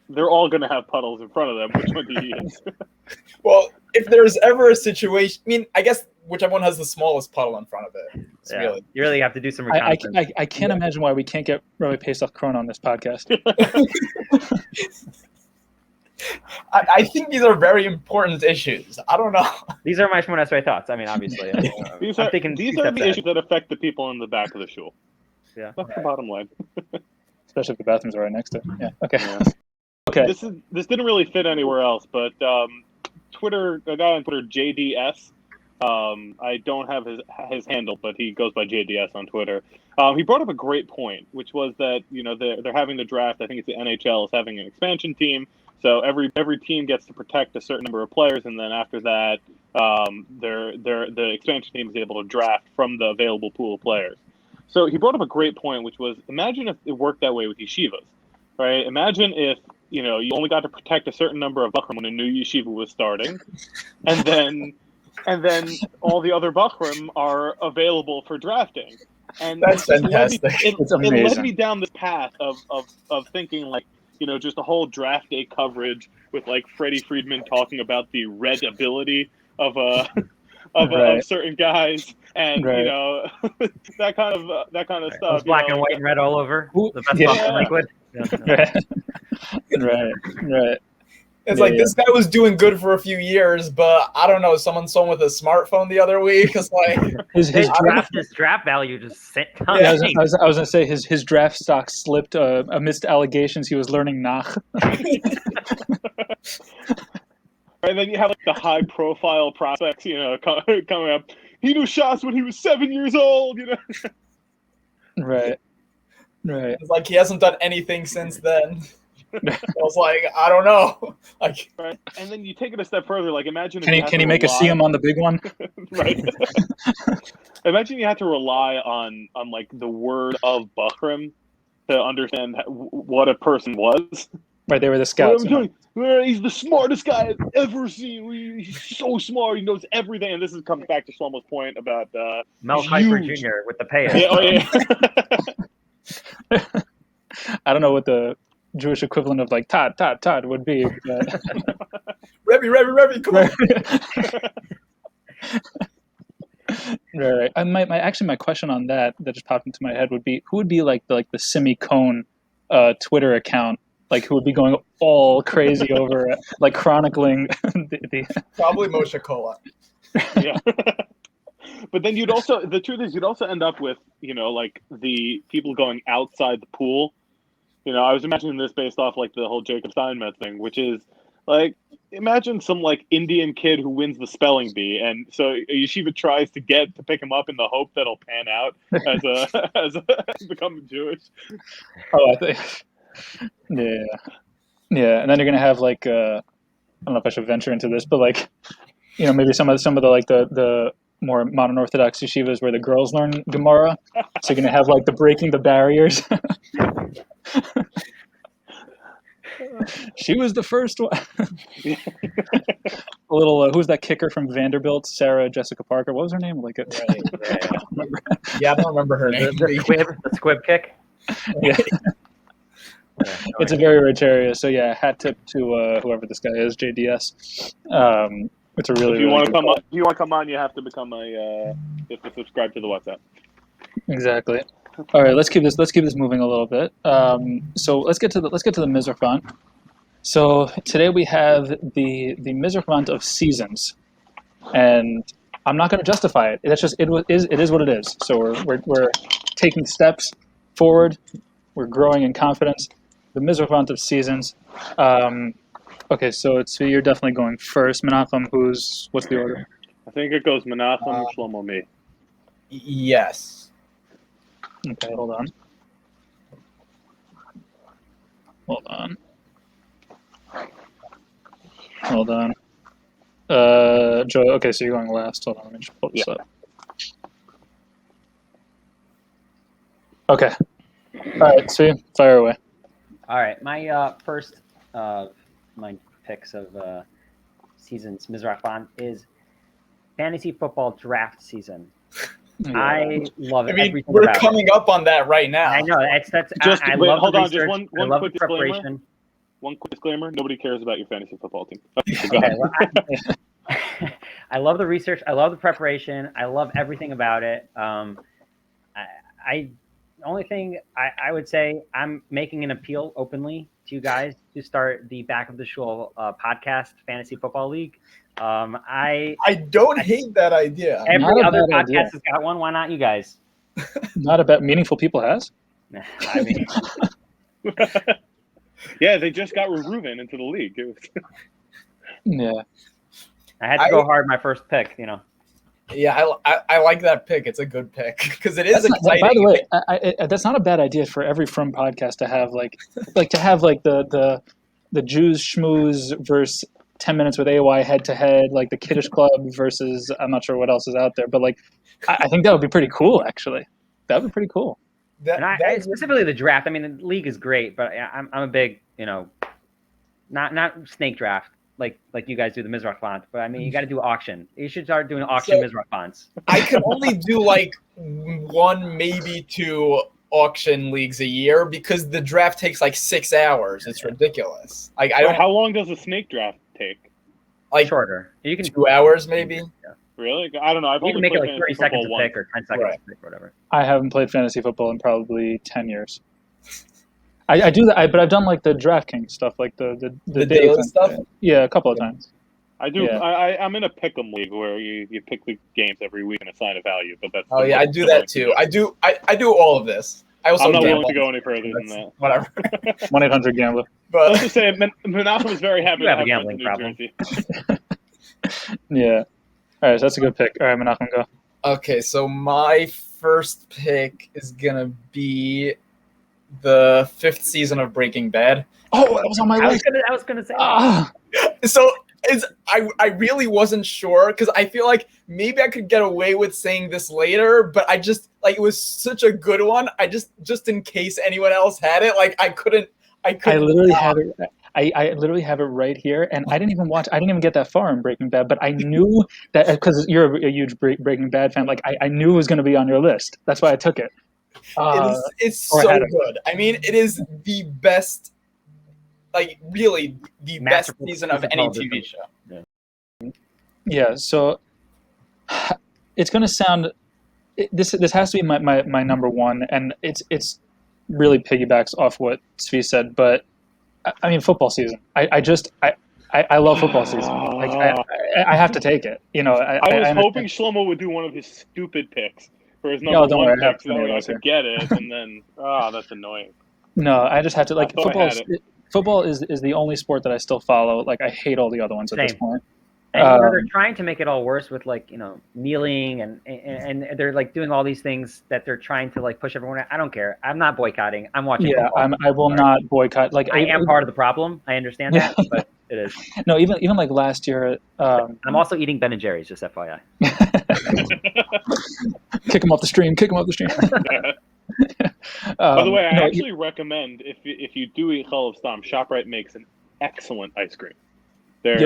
they're all going to have puddles in front of them. Which one do you use? Well, if there's ever a situation, I mean, I guess whichever one has the smallest puddle in front of it. Really. You really have to do some reconnaissance. I can't imagine why we can't get Rabbi Pesach Krohn on this podcast. I think these are very important issues. I don't know. These are my Shemona Esrei thoughts. I mean, obviously. These are the issues that affect the people in the back of the shul. Yeah. That's the bottom line. Especially if the bathrooms are right next to it. Yeah. Okay. Yeah. Okay. This didn't really fit anywhere else, but a guy on Twitter, JDS. I don't have his handle, but he goes by JDS on Twitter. He brought up a great point, which was that they're having the draft. I think it's the NHL is having an expansion team, so every team gets to protect a certain number of players, and then after that, the expansion team is able to draft from the available pool of players. So he brought up a great point, which was imagine if it worked that way with yeshivas, right? Imagine if you only got to protect a certain number of bachrim when a new yeshiva was starting, and then all the other bachrim are available for drafting. And that's fantastic. It's amazing. It led me down this path of thinking like, just a whole draft day coverage with like Freddie Friedman talking about the red ability of certain guys, and that kind of stuff. Those black and white and red all over. The best possible liquid. Right. It's like this guy was doing good for a few years, but I don't know. Someone saw him with a smartphone the other week. It's like his draft value just sent down. Yeah, I was gonna say his draft stock slipped amidst allegations he was learning Nach. And then you have like the high profile prospects, coming up. He knew shots when he was 7 years old. Right. It's like he hasn't done anything since then. I was like, I don't know. Like, right. And then you take it a step further. Like, imagine can he make a CM on the big one? Right. Imagine you had to rely on like the word of Bachrim to understand what a person was. Right, they were the scouts. He's the smartest guy I've ever seen. He's so smart. He knows everything. And this comes back to Shlomo's point about Mel Kiper Jr. with the payout. Yeah. I don't know what the Jewish equivalent of like Todd would be. But... Rebbe, come on. Right. And my question on that just popped into my head would be who would be like the semi-cone Twitter account, like who would be going all crazy over it, like chronicling the Probably Moshe Kola. Yeah. But then the truth is, you'd also end up with, like the people going outside the pool. I was imagining this based off like the whole Jacob Steinmetz thing, which is like, imagine some like Indian kid who wins the spelling bee, and so a yeshiva tries to pick him up in the hope that he'll pan out as becoming Jewish. Oh, I think, yeah, and then you're gonna have like I don't know if I should venture into this, but like, maybe some of the like the more modern Orthodox yeshivas where the girls learn Gemara, so you're gonna have like the breaking the barriers. She was the first one. A little. Who's that kicker from Vanderbilt? Sarah Jessica Parker. What was her name? Like a. Yeah, I don't remember her name. The squib kick. Yeah. It's a very rich area. So yeah, hat tip to whoever this guy is, JDS. It's a really. If you really want to good come on, you have to become you have to subscribe to the WhatsApp. Exactly. All right, let's keep this moving a little bit. So let's get to the Mizrachon. So today we have the Mizrachon of seasons, and I'm not going to justify it. That's just it is what it is. So we're taking steps forward. We're growing in confidence. The Mizrachon of seasons. Okay, so you're definitely going first, Menachem. What's the order? I think it goes Menachem, Shlomo, me. Yes. Okay, hold on. Joe. Okay, so you're going last. Hold on, let me just pull this up. Okay. All right, so fire away. All right, my first my picks of seasons Mizrachon is fantasy football draft season. Yeah. I love it. I mean, we're coming up on that right now. I know that's. Just I wait, love hold the on, research. just one I love quick the preparation. One quick disclaimer: nobody cares about your fantasy football team. Okay, well, I love the research. I love the preparation. I love everything about it. The only thing I would say, I'm making an appeal openly to you guys to start the Back of the Shul podcast fantasy football league. I don't hate that idea. Every other podcast has got one. Why not you guys? Not about meaningful people has. I mean, yeah, they just got Reuven into the league. Yeah, I had to go hard my first pick. Yeah, I like that pick. It's a good pick because it is exciting. By the way, that's not a bad idea for every From podcast to have like the Jews schmooze versus 10 minutes with AY head to head, like the Kiddush Club versus I'm not sure what else is out there, but like I think that would be pretty cool. Actually, that would be pretty cool. And specifically the draft. I mean, the league is great, but I'm a big not snake draft. Like you guys do the Mizrachon, but I mean, you got to do auction. You should start doing auction Mizrachons. I can only do like 1, maybe 2 auction leagues a year because the draft takes like 6 hours. It's ridiculous. Like how long does a snake draft take? Like shorter. You can 2 hours maybe. Yeah. Really? I don't know. I've you only can make it played like 30 seconds to pick or 10 seconds to pick or whatever. I haven't played fantasy football in probably 10 years. I do that, but I've done like the DraftKings stuff, like the daily stuff. Yeah, a couple of times. I do. Yeah. I'm in a pick'em league where you pick the games every week and assign a value. But that's I do that too. I do all of this. I'm not willing to go any further than that. Whatever. 1-800-GAMBLER. But let's just say Menachem was very happy you to have a have gambling New problem. Jersey. Yeah. All right, so that's a good pick. All right, Menachem, go. Okay, so my first pick is gonna be the 5th season of Breaking Bad. Oh, that was on my list. I was gonna say that. So I really wasn't sure because I feel like maybe I could get away with saying this later, but I just like it was such a good one. I just in case anyone else had it, like I couldn't. I literally have it. I literally have it right here, and I didn't even get that far in Breaking Bad, but I knew that because you're a huge Breaking Bad fan. Like I knew it was going to be on your list. That's why I took it. It's so good. I mean, it is the best, like really the best season of any TV show. Yeah, so it's going to sound. This has to be my number one, and it's really piggybacks off what Svi said, but I mean, football season. I love football season. Like I have to take it. You know, I was hoping Shlomo would do one of his stupid picks for his number don't one worry, I have pick, so that plenty way of I those here. could get it, and then that's annoying. No, I just have to like I thought I had football is the only sport that I still follow. Like I hate all the other ones at this Same. point. And you know, they're trying to make it all worse with like, you know, kneeling and they're like doing all these things that they're trying to like push everyone. I don't care. I'm not boycotting. I'm watching. Yeah, football. I will not boycott. Like I am part of the problem. I understand that, but it is. No, even like last year. I'm also eating Ben and Jerry's, just FYI. Kick him off the stream. Kick him off the stream. By the way, I actually recommend if you do eat Chalav Stam, ShopRite makes an excellent ice cream. They're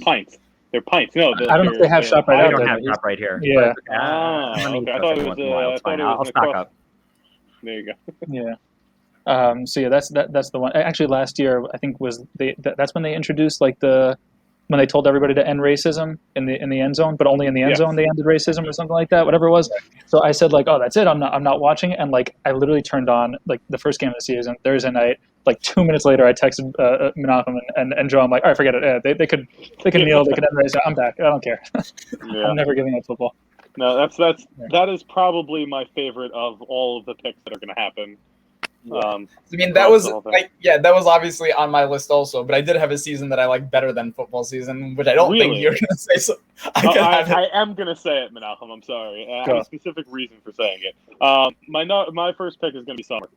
pints. They're pints. No, I don't know if they have ShopRite I out don't there. have ShopRite here. Yeah. Okay. I thought it was. I'll stock up. There you go. Yeah. So yeah, that's the one. Actually, last year I think that's when they introduced like when they told everybody to end racism in the end zone, but only in the end zone they ended racism or something like that, whatever it was. So I said like, oh, that's it. I'm not watching it. And like I literally turned on like the first game of the season Thursday night. Like 2 minutes later, I texted Menachem and Joe. I'm like, all right, forget it. They could kneel. They could end racism. I'm back. I don't care. I'm never giving up football. No, that is probably my favorite of all of the picks that are going to happen. I mean, that was obviously on my list also, but I did have a season that I like better than football season, which I don't think you're going to say. So I am going to say it, Menachem. I'm sorry. I have a specific reason for saying it. My first pick is going to be summer.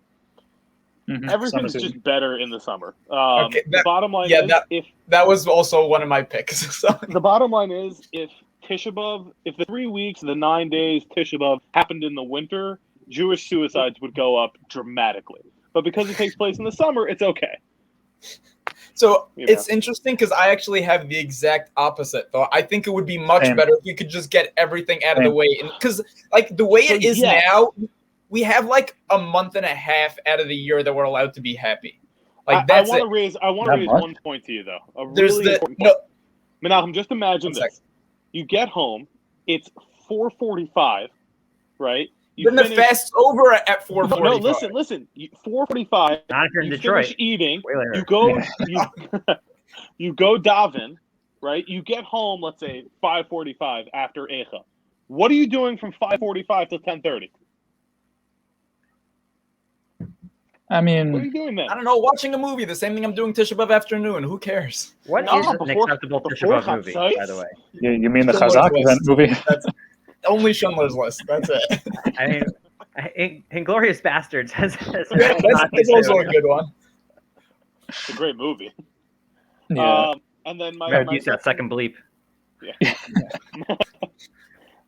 Mm-hmm. Everything's just better in the summer. The bottom line is that was also one of my picks. So. The bottom line is if Tisha B'Av, if the 3 weeks, the 9 days Tisha B'Av happened in the winter, Jewish suicides would go up dramatically. But because it takes place in the summer, it's okay. So it's interesting because I actually have the exact opposite, though. I think it would be much better if we could just get everything out of the way. Because like the way it is now, we have like a month and a half out of the year that we're allowed to be happy. Like that's I want to raise one point to you though. Important point. Menachem, just imagine this. You get home, it's 4:45, right? Then the fast's over at 4:45. No, listen. 4:45. Not if you're in Detroit. Finish eating. You go. You go daven, right? You get home. Let's say 5:45 after Eicha. What are you doing from 5:45 to 10:30? I mean, what are you doing then? I don't know. Watching a movie. The same thing I'm doing Tisha B'Av afternoon. Who cares? What is an acceptable Tisha B'Av movie, by the way? You mean the Chazak event movie? That's only Schindler's List. That's it. I mean, Inglourious Bastards has that's also a good one. It's a great movie. Yeah. And then my second bleep. Yeah.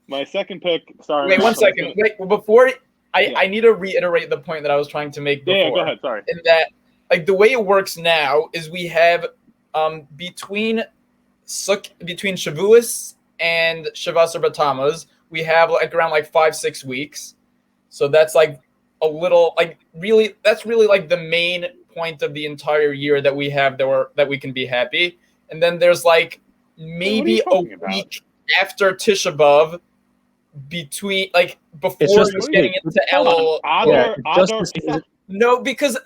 My second pick. Sorry. Wait 1 second. Wait, before I need to reiterate the point that I was trying to make before. Yeah, go ahead. Sorry. In that, like the way it works now is we have between Shavuos and Shavas or Batamas, we have like around like 5-6 weeks. So that's like a little like really that's really like the main point of the entire year that we have that we can be happy. And then there's like maybe a week after Tisha B'Av between like before you're getting into Elul. No, because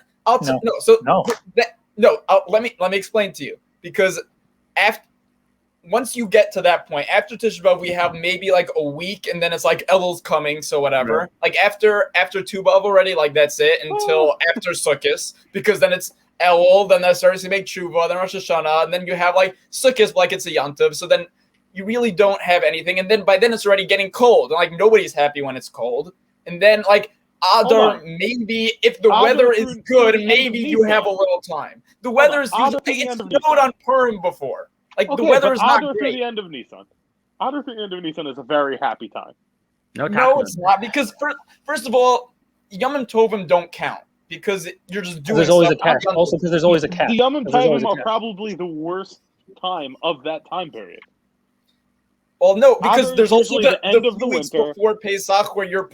let me explain to you, because once you get to that point, after Tisha B'Av, we have maybe like a week, and then it's like Elul's coming, so whatever. Yeah. Like after Tu B'Av already, like that's it until after Sukkot, because then it's Elul, then that starts to make Tshuva, then Rosh Hashanah, and then you have like Sukkot, like it's a Yantiv, so then you really don't have anything, and then by then it's already getting cold, and like nobody's happy when it's cold, and then like Adar, maybe if the weather is good, maybe you have a little time. The weather is usually it's snowed on Purim before. Like the weather is not great. Adar through the end of Nisan. Adar through the end of Nisan is a very happy time. No, it's not, because first of all, Yom Tovim don't count because you're just doing. There's always a cap. Also, because there's always a cap. The Yom Tovim are probably the worst time of that time period. Well, no, because there's also the end of the weeks winter before Pesach where you're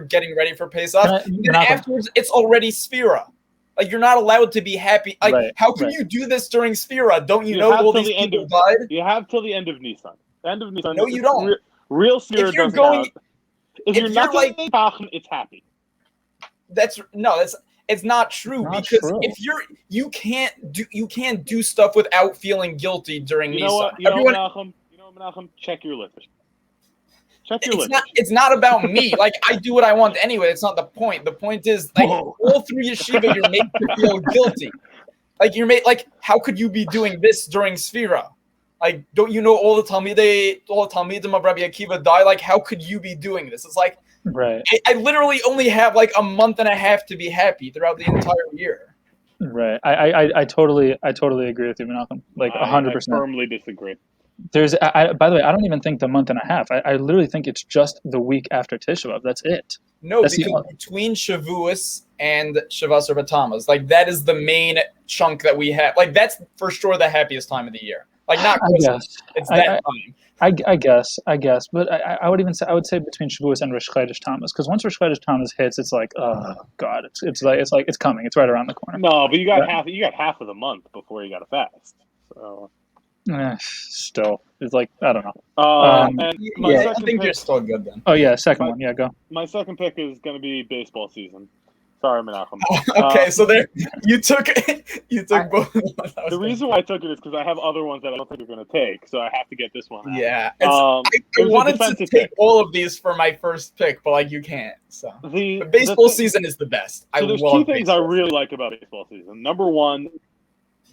getting ready for Pesach. And then afterwards, it's already Sfira. Like you're not allowed to be happy. Like how can you do this during Sfira? Don't you know all these people died? You have till the end of Nisan. End of Nisan. No, you don't. Real Sfira doesn't count. If you're not like it's happy. it's not true It's not because true. if you can't do stuff without feeling guilty during You these. know what? Menachem, check your litters. Check your litters. It's not about me. Like, I do what I want anyway. It's not the point. The point is, like, all through yeshiva, you're made to feel guilty. Like, how could you be doing this during Sfira? Like, don't you know all the Talmidim of Rabbi Akiva die? Like, how could you be doing this? It's like, Right. I literally only have like a month and a half to be happy throughout the entire year. Right. I totally agree with you, Menachem. Like 100%. I firmly disagree. By the way, I don't even think the month and a half. I literally think it's just the week after Tisha B'Av. That's it. No, That's because between Shavuos and Shavas or Batamas, like that is the main chunk that we have. Like that's for sure the happiest time of the year. Like not Christmas. It's that time. I guess, but I would say between Shavuos and Rosh Chodesh Tammuz, because once Rosh Chodesh Tammuz hits, it's like, oh god, it's like it's coming, it's right around the corner. No, but you got half of the month before you got to fast. So still, it's like I don't know. And I think you're still good then. Oh yeah, second one, yeah, go. My second pick is going to be baseball season. Sorry, Menachem. Okay, so there you took both. The reason why I took it is because I have other ones that I don't think you're going to take, so I have to get this one out. Yeah, I wanted to take all of these for my first pick, but like you can't. So the baseball season is the best. So there's two things I really like about baseball season. Number one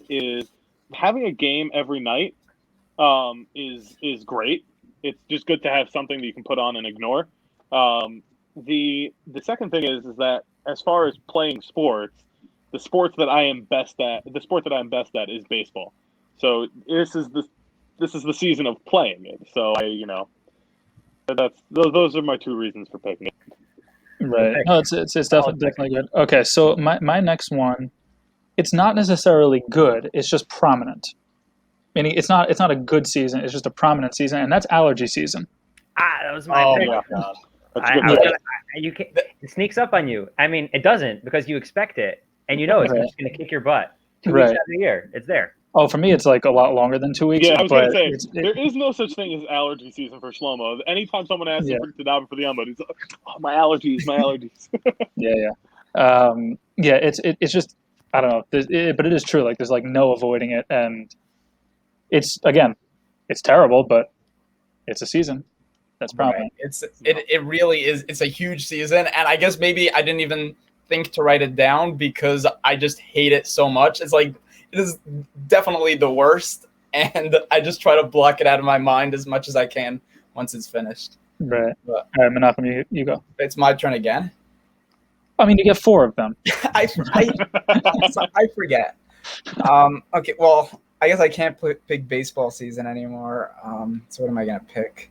is having a game every night is great. It's just good to have something that you can put on and ignore. The second thing is that as far as playing sports, the sport that I am best at is baseball. So this is the season of playing it. So those are my two reasons for picking it. Right. No, it's definitely good. Okay, so my next one, it's not necessarily good. It's just prominent. Meaning it's not a good season. It's just a prominent season, and that's allergy season. That was my pick. My God. It sneaks up on you. I mean, it doesn't because you expect it, and you know it's just going to kick your butt. 2 weeks out of the year, it's there. Oh, for me, it's like a lot longer than 2 weeks. Yeah, I was going to say, there is no such thing as allergy season for Shlomo. Anytime someone asks him for Tadav for the Amud, he's like, oh, my allergies. It's just, I don't know. But it is true. Like, there's like no avoiding it. And it's terrible, but it's a season. That's prominent. Right. It really is. It's a huge season. And I guess maybe I didn't even think to write it down because I just hate it so much. It's like, it is definitely the worst, and I just try to block it out of my mind as much as I can once it's finished. Right. But, all right, Menachem, you go. It's my turn again? I mean, you get 4 of them. I forget. Okay, well, I guess I can't pick baseball season anymore. So what am I going to pick?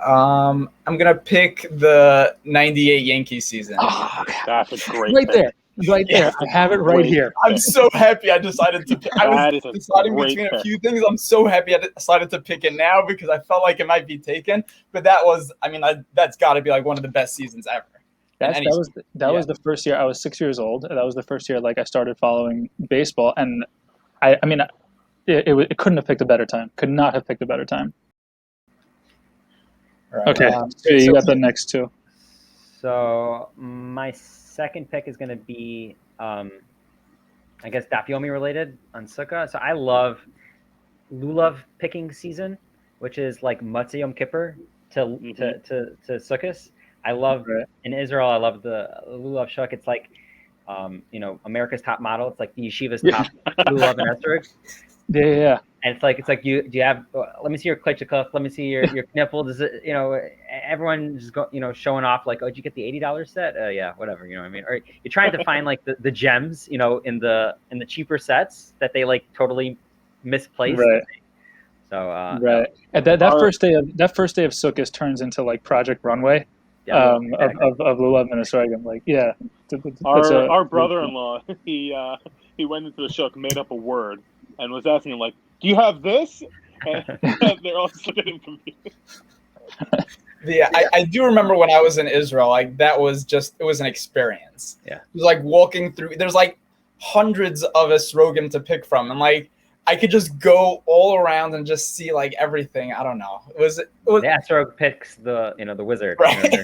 I'm going to pick the 98 Yankee season. Oh, that's a great right pick. there. Right there. I have it right here. I'm so happy I decided to pick. I was deciding between a few things. I'm so happy I decided to pick it now because I felt like it might be taken. But that's got to be like one of the best seasons ever. That was the first year. I was 6 years old. That was the first year like I started following baseball. And it couldn't have picked a better time. Could not have picked a better time. Right. Okay. So you got the next two. So my second pick is going to be, I guess, Daf Yomi related on Sukkah. So I love lulav picking season, which is like Matzah Yom Kippur to Sukkot. I love in Israel. I love the lulav shuk. It's like, America's top model. It's like the yeshiva's top lulav and esrog. Yeah. And it's like do you have? Let me see your klitschikov. Let me see your knipple. Does it? Everyone just go. Showing off like, oh, did you get the $80 set? Yeah, whatever. You know what I mean? Or you're trying to find like the gems, in the cheaper sets that they like totally misplaced. Right. So right. And that first day of Sukkot turns into like Project Runway. Of lulav and esrogim. Like our brother-in-law he went into the shuk, made up a word, and was asking him like, do you have this? And they're all looking at him confused. Yeah, I do remember when I was in Israel, like it was an experience. Yeah. It was like walking through, there's like hundreds of esrogim to pick from. And like, I could just go all around and just see like everything. I don't know. It was the esrog picks the wizard. Right.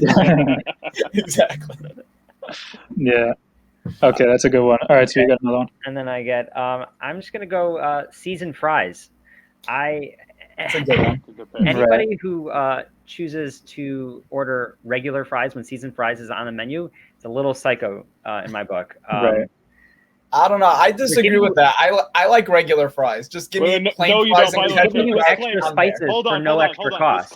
Exactly. Yeah. Okay, that's a good one. All right, so you got another one. And then I get I'm just gonna go seasoned fries. That's a good one. It's a good pick. Anybody who chooses to order regular fries when seasoned fries is on the menu, it's a little psycho in my book. Right. I don't know. I disagree with that. I like regular fries. Just give me plain no, you fries don't. and By the way, ketchup. you extra I'm there. spices for no extra cost.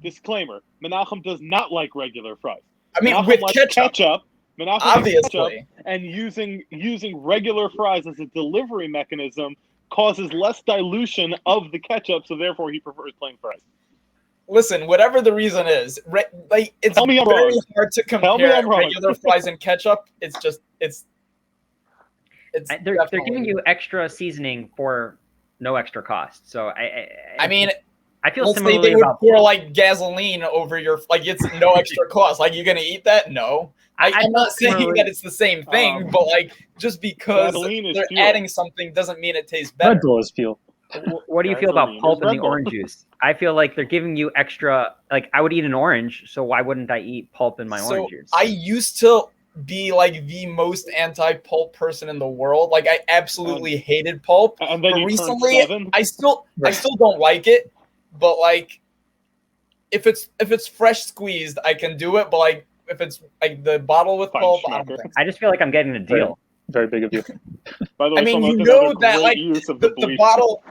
Disclaimer. Menachem does not like regular fries. I mean, Menachem with likes ketchup. Menachem likes Obviously. ketchup, and using regular fries as a delivery mechanism causes less dilution of the ketchup, so therefore he prefers plain fries. Listen, whatever the reason is, like it's Tell me I'm very wrong. hard to Tell me compare I'm wrong. regular fries and ketchup. It's They're giving you extra seasoning for no extra cost. So I mean, I feel let's say similarly they would about pour like gasoline over your like it's no extra cost. Like, you gonna eat that? No. I'm not saying that it's the same thing, but like just because they're fuel. adding something doesn't mean it tastes Red better. Bull is fuel. What do you feel about Gasoline pulp is in Red the Bull. orange juice? I feel like they're giving you extra. Like, I would eat an orange, so why wouldn't I eat pulp in my orange juice? I used to be like the most anti-pulp person in the world. Like, I absolutely hated pulp. And then but you recently, turned 7? I still don't like it. But like, if it's fresh squeezed, I can do it. But like, if it's like the bottle with pulp, I don't think so. I just feel like I'm getting a deal. Very big of you. By the way, I mean, so you much know another that great like use of the bleach. bottle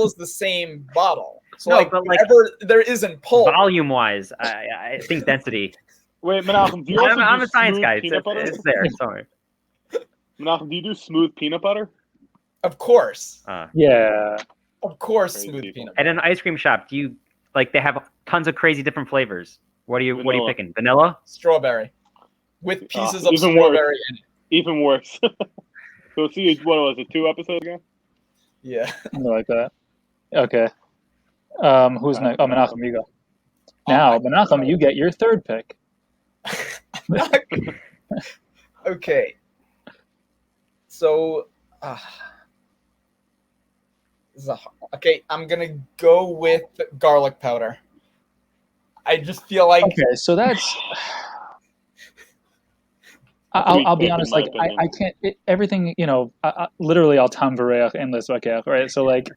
is the same bottle. So No, like, but, like, whenever there isn't pulp, Volume wise, I think density. Wait, Menachem, do you also I'm do a science smooth guy. peanut butter? It's there. Sorry. Menachem, do you do smooth peanut butter? of course, Yeah. smooth Crazy. peanut At butter. an ice cream shop, do you like they have tons of crazy different flavors? What are you Vanilla. picking? Vanilla? Strawberry with pieces of even strawberry in it. Even worse. So see, what was it, 2 episodes ago? Yeah. Something like that. Okay. Who's next? Oh, Menachem, you go. Now, Menachem, you get your third pick. Okay. So, okay, I'm gonna go with garlic powder. I just feel like Okay, so that's. I'll be honest. Like, I can't. Everything, literally, I'll tam vareach endless vakeach, right? So like,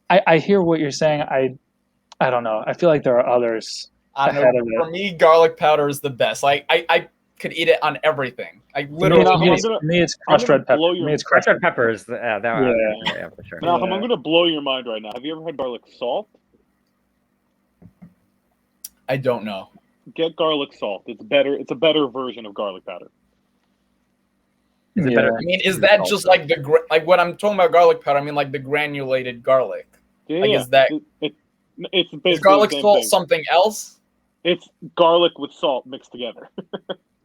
I hear what you're saying. I don't know. I feel like there are others. I don't ahead know. of For me, garlic powder is the best. Like, I could eat it on everything. Like, literally. To me, it's crushed red pepper. To me, it's crushed red peppers. Yeah, for sure. Now, I'm going to blow your mind right now. Have you ever had garlic salt? I don't know. Get garlic salt. It's better. It's a better version of garlic powder. Is it better? I mean, is that just like like when I'm talking about garlic powder? I mean, like the granulated garlic. Yeah, Is that it's basically is garlic the same salt thing. something else? It's garlic with salt mixed together.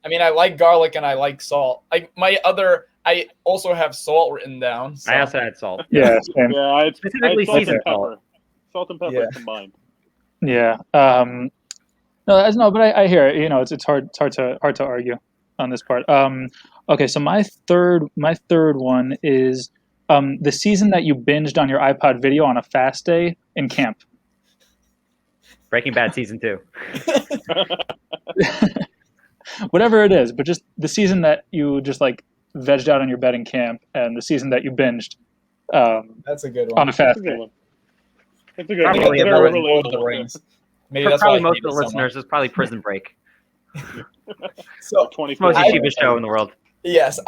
I mean, I like garlic and I like salt. Like I also have salt written down. So. I also had salt. Yeah, same. Yeah, I Specifically salt seasoned and pepper. Salt and pepper combined. Yeah. No, but I hear it. It's hard to argue on this part. Okay, so my third one is the season that you binged on your iPod video on a fast day in camp. Breaking Bad season 2. Whatever it is, but just the season that you just like vegged out on your bed in camp, and the season that you binged. That's a good one. On a fast day. That's a good Probably one. Lord of the Rings. Maybe that's probably why I most hate of the it so listeners is probably Prison Break. So It's most yeshiva show in the world. Yes,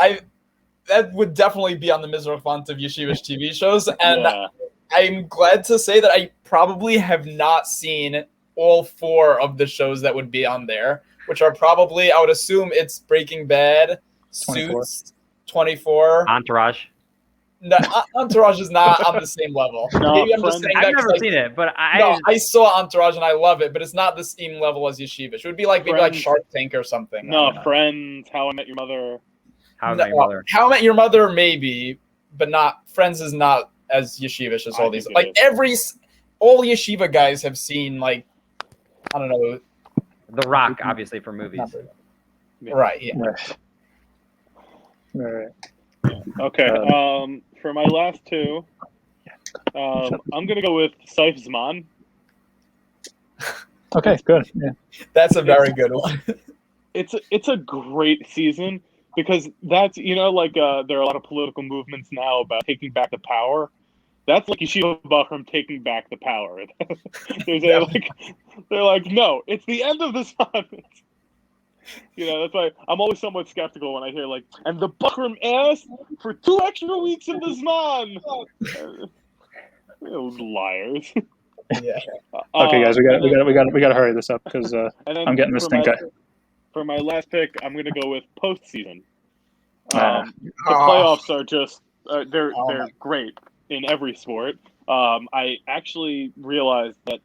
that would definitely be on the Mizrach font of yeshivish TV shows, and I'm glad to say that I probably have not seen all 4 of the shows that would be on there, which are probably, I would assume it's Breaking Bad, 24. Suits, 24. Entourage. No, Entourage is not on the same level. No, Maybe I'm just saying that I've never seen it, but I saw Entourage and I love it, but it's not the same level as Yeshivish. It would be like maybe like Shark Tank or something. No, Friends, How I Met Your Mother. How I Met Your Mother. How I Met Your Mother, maybe, but not Friends is not as yeshivish as all these. Like all yeshiva guys have seen like, I don't know. The Rock, obviously, for movies. Right. Yeah. Right. Okay. For my last 2, I'm gonna go with Saif Zman. Okay. Good. Yeah. That's a very good one. it's a great season because that's like there are a lot of political movements now about taking back the power. That's like Yeshiva Bachram taking back the power. They're like, no, it's the end of the sun. That's why I'm always somewhat skeptical when I hear and the Bachram asked for 2 extra weeks of the Zman. Those liars. Yeah. Okay, guys, we got to hurry this up because I'm getting the stink eye. For my last pick, I'm going to go with postseason. Ah. The playoffs are just they're great in every sport. I actually realized that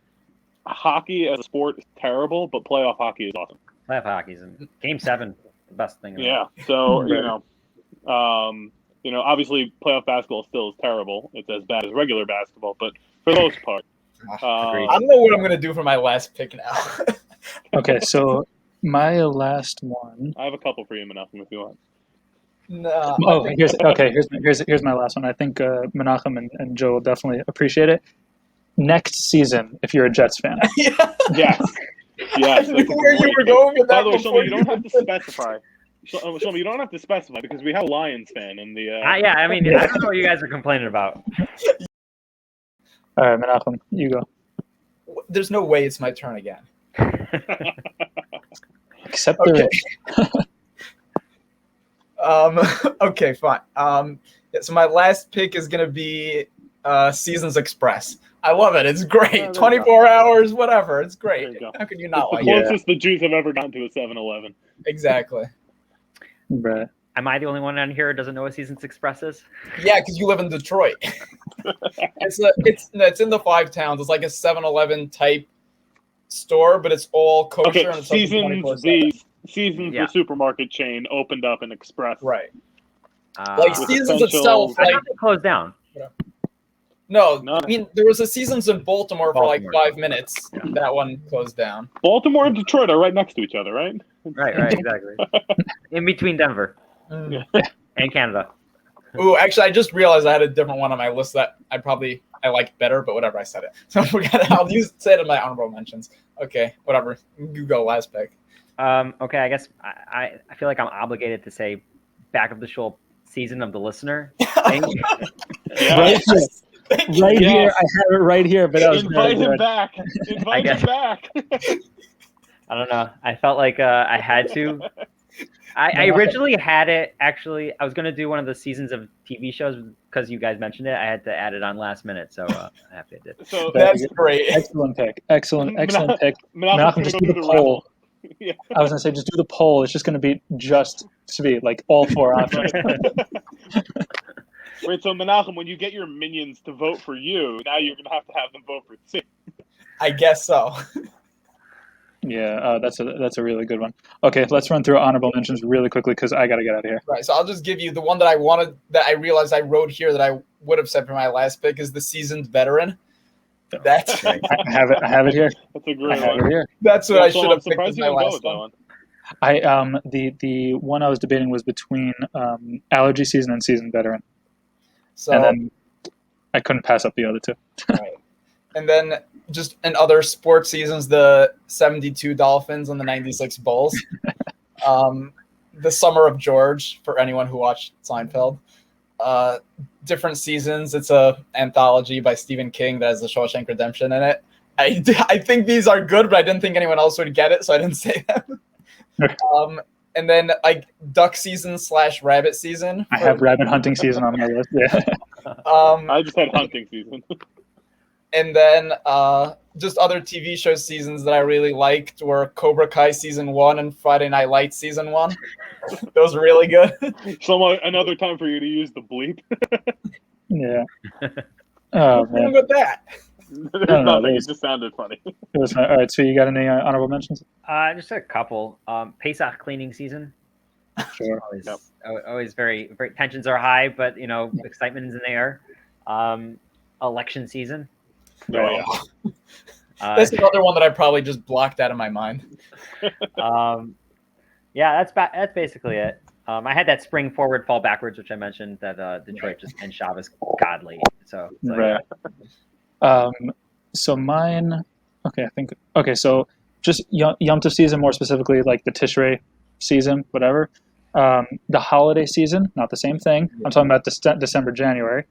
hockey as a sport is terrible, but playoff hockey is awesome. Playoff hockey's in Game 7, the best thing. Yeah, so obviously playoff basketball still is terrible. It's as bad as regular basketball, but for the most part, I don't know what I'm gonna do for my last pick now. Okay, so my last one. I have a couple for you, Menachem, if you want. No. Oh, here's my last one. I think Menachem and Joe will definitely appreciate it. Next season, if you're a Jets fan. Yes. I knew where you were going with that. By the way, Shlomo, you don't have to specify. Shlomo, you don't have to specify because we have a Lions fan in the. Yeah, I mean, I don't know what you guys are complaining about. All right, Menachem, you go. There's no way it's my turn again. Except there is. Okay, fine. So my last pick is gonna be Seasons Express. I love it. It's great. 24 hours, whatever. It's great. How could you not like it? It's the closest the Jews have ever gotten to a 7-Eleven. Exactly. Right. Am I the only one on here who doesn't know what Seasons Express is? Yeah, because you live in Detroit. It's in the 5 towns. It's like a 7-Eleven type store, but it's all kosher. Okay, and it's Seasons, the supermarket chain, opened up an Express. Right. Like Seasons itself, I thought they closed down. No, I mean there was a Seasons in Baltimore for like 5 minutes. Yeah. That one closed down. Baltimore and Detroit are right next to each other, right? Right, exactly. In between Denver and Canada. Ooh, actually, I just realized I had a different one on my list that I liked better, but whatever, I said it. So I'll say it in my honorable mentions. Okay, whatever. You go last pick. Okay, I guess I feel like I'm obligated to say back of the show season of the listener. Right here, I have it right here, but invite him back. Invite him back. I don't know. I felt like I had to. I originally had it. Actually, I was going to do one of the seasons of TV shows because you guys mentioned it. I had to add it on last minute, so I'm happy I did. So that's great. Excellent pick. Excellent pick. Malcolm, just do the poll. Yeah. I was going to say, just do the poll. It's just going to be like all 4 options. Wait, so Menachem, when you get your minions to vote for you, now you're going to have them vote for C. I guess so. Yeah, that's a really good one. Okay, let's run through honorable mentions really quickly because I got to get out of here. Right, so I'll just give you the one that I wanted, that I realized I wrote here that I would have said for my last pick is the seasoned veteran. That's I have it here. That's a great one. Here. That's what I should have picked as my last one. The one I was debating was between allergy season and seasoned veteran. So, and then I couldn't pass up the other two. Right. And then just in other sports seasons, the 72 Dolphins and the 96 Bulls. The Summer of George, for anyone who watched Seinfeld. Different seasons. It's a anthology by Stephen King that has the Shawshank Redemption in it. I think these are good, but I didn't think anyone else would get it, so I didn't say them. And then like duck season / rabbit season. I have rabbit hunting season on my list. Yeah. I just had hunting season. And then just other TV show seasons that I really liked were Cobra Kai season 1 and Friday Night Lights season 1. Those were really good. So another time for you to use the bleep. Yeah. Oh What's man. wrong with that? It just sounded funny. All right, so you got any honorable mentions? Just a couple. Pesach cleaning season. Sure. Always very, very tensions are high, but excitement is in the air. Election season. Right. That's another one that I probably just blocked out of my mind. Yeah, that's basically it. I had that spring forward, fall backwards, which I mentioned that Detroit just and Shabbos godly. So right. So mine. Okay, so just Yom Tov season, more specifically like the Tishrei season, whatever. The holiday season, not the same thing. I'm talking about December, January.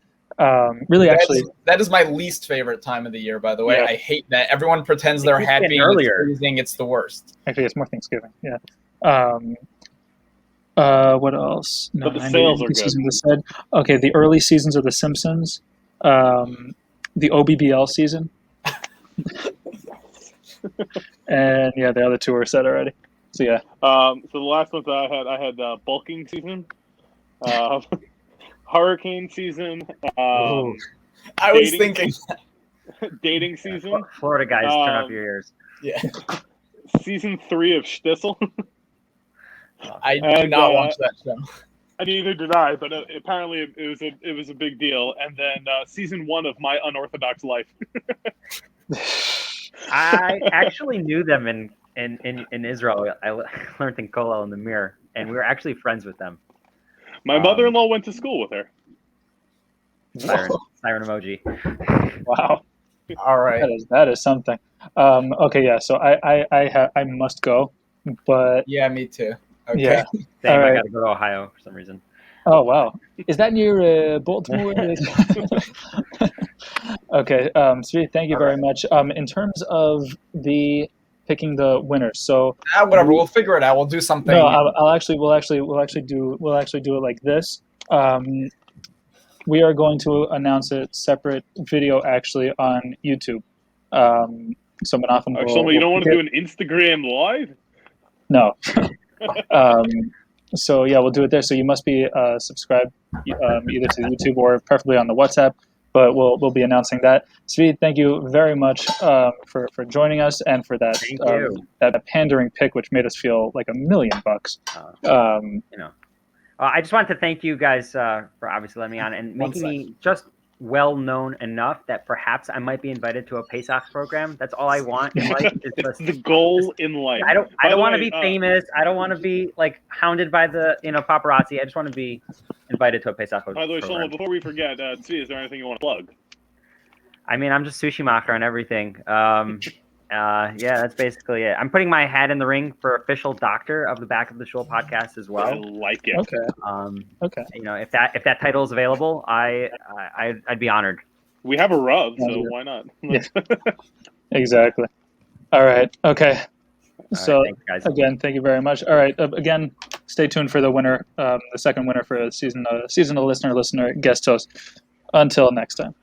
Really, actually, that is my least favorite time of the year. By the way, Yeah. I hate that everyone pretends they're keeps happy getting and it's earlier. freezing. It's the worst. actually, it's more Thanksgiving. Yeah. What else? No, But the I sales knew are the good. season was said. Okay, the early seasons of The Simpsons, the OBBL season, and yeah, the other two are said already. So yeah, So the last ones I had bulking season, hurricane season, Ooh. I was dating- thinking, dating season, Florida guys, turn up your ears. yeah, season 3 of Stissel. I do And, not watch that show. And neither did I, but apparently it was a big deal. And then season 1 of My Unorthodox Life. I actually knew them in Israel. I learned in Kollel in the Mir, and we were actually friends with them. My mother-in-law went to school with her. Siren emoji. wow, All right. that is something. Okay, yeah. So I must go, but Yeah, me too. Okay. yeah. Same. All right. I got to go to Ohio for some reason. Oh wow, is that near Baltimore? Okay, sweet. Thank you All very right. much. In terms of the picking the winners, so Whatever. We'll figure it out. We'll do something. no, we'll actually do it like this. We are going to announce a separate video actually on YouTube. So Menachem will. You don't want to pick do an Instagram live? No. So yeah, we'll do it there. So you must be subscribed either to YouTube or preferably on the WhatsApp. But we'll be announcing that. Svi, thank you very much for joining us and for that Thank you. that pandering pick, which made us feel like $1 million. I just wanted to thank you guys for obviously letting me on and making me just well known enough that perhaps I might be invited to a Pesach program. That's all I want in life. It's the goal in life. I don't By the want to way, be famous. I don't want to be like hounded by the paparazzi. I just want to be invited to a Pesach program. By the way, Shlomo, before we forget, Tzvi, is there anything you want to plug? I mean, I'm just Sushimacher and everything. Yeah, that's basically it. I'm putting my hat in the ring for official doctor of the Back of the Shul podcast as I well. like it. Okay. Okay. If that title is available, I'd be honored. We have a rub, so Yeah. why not? Yeah. Exactly. All right. Okay. So thanks, guys. again, thank you very much. All right. Again, stay tuned for the winner, the second winner for the season listener guest host. Until next time.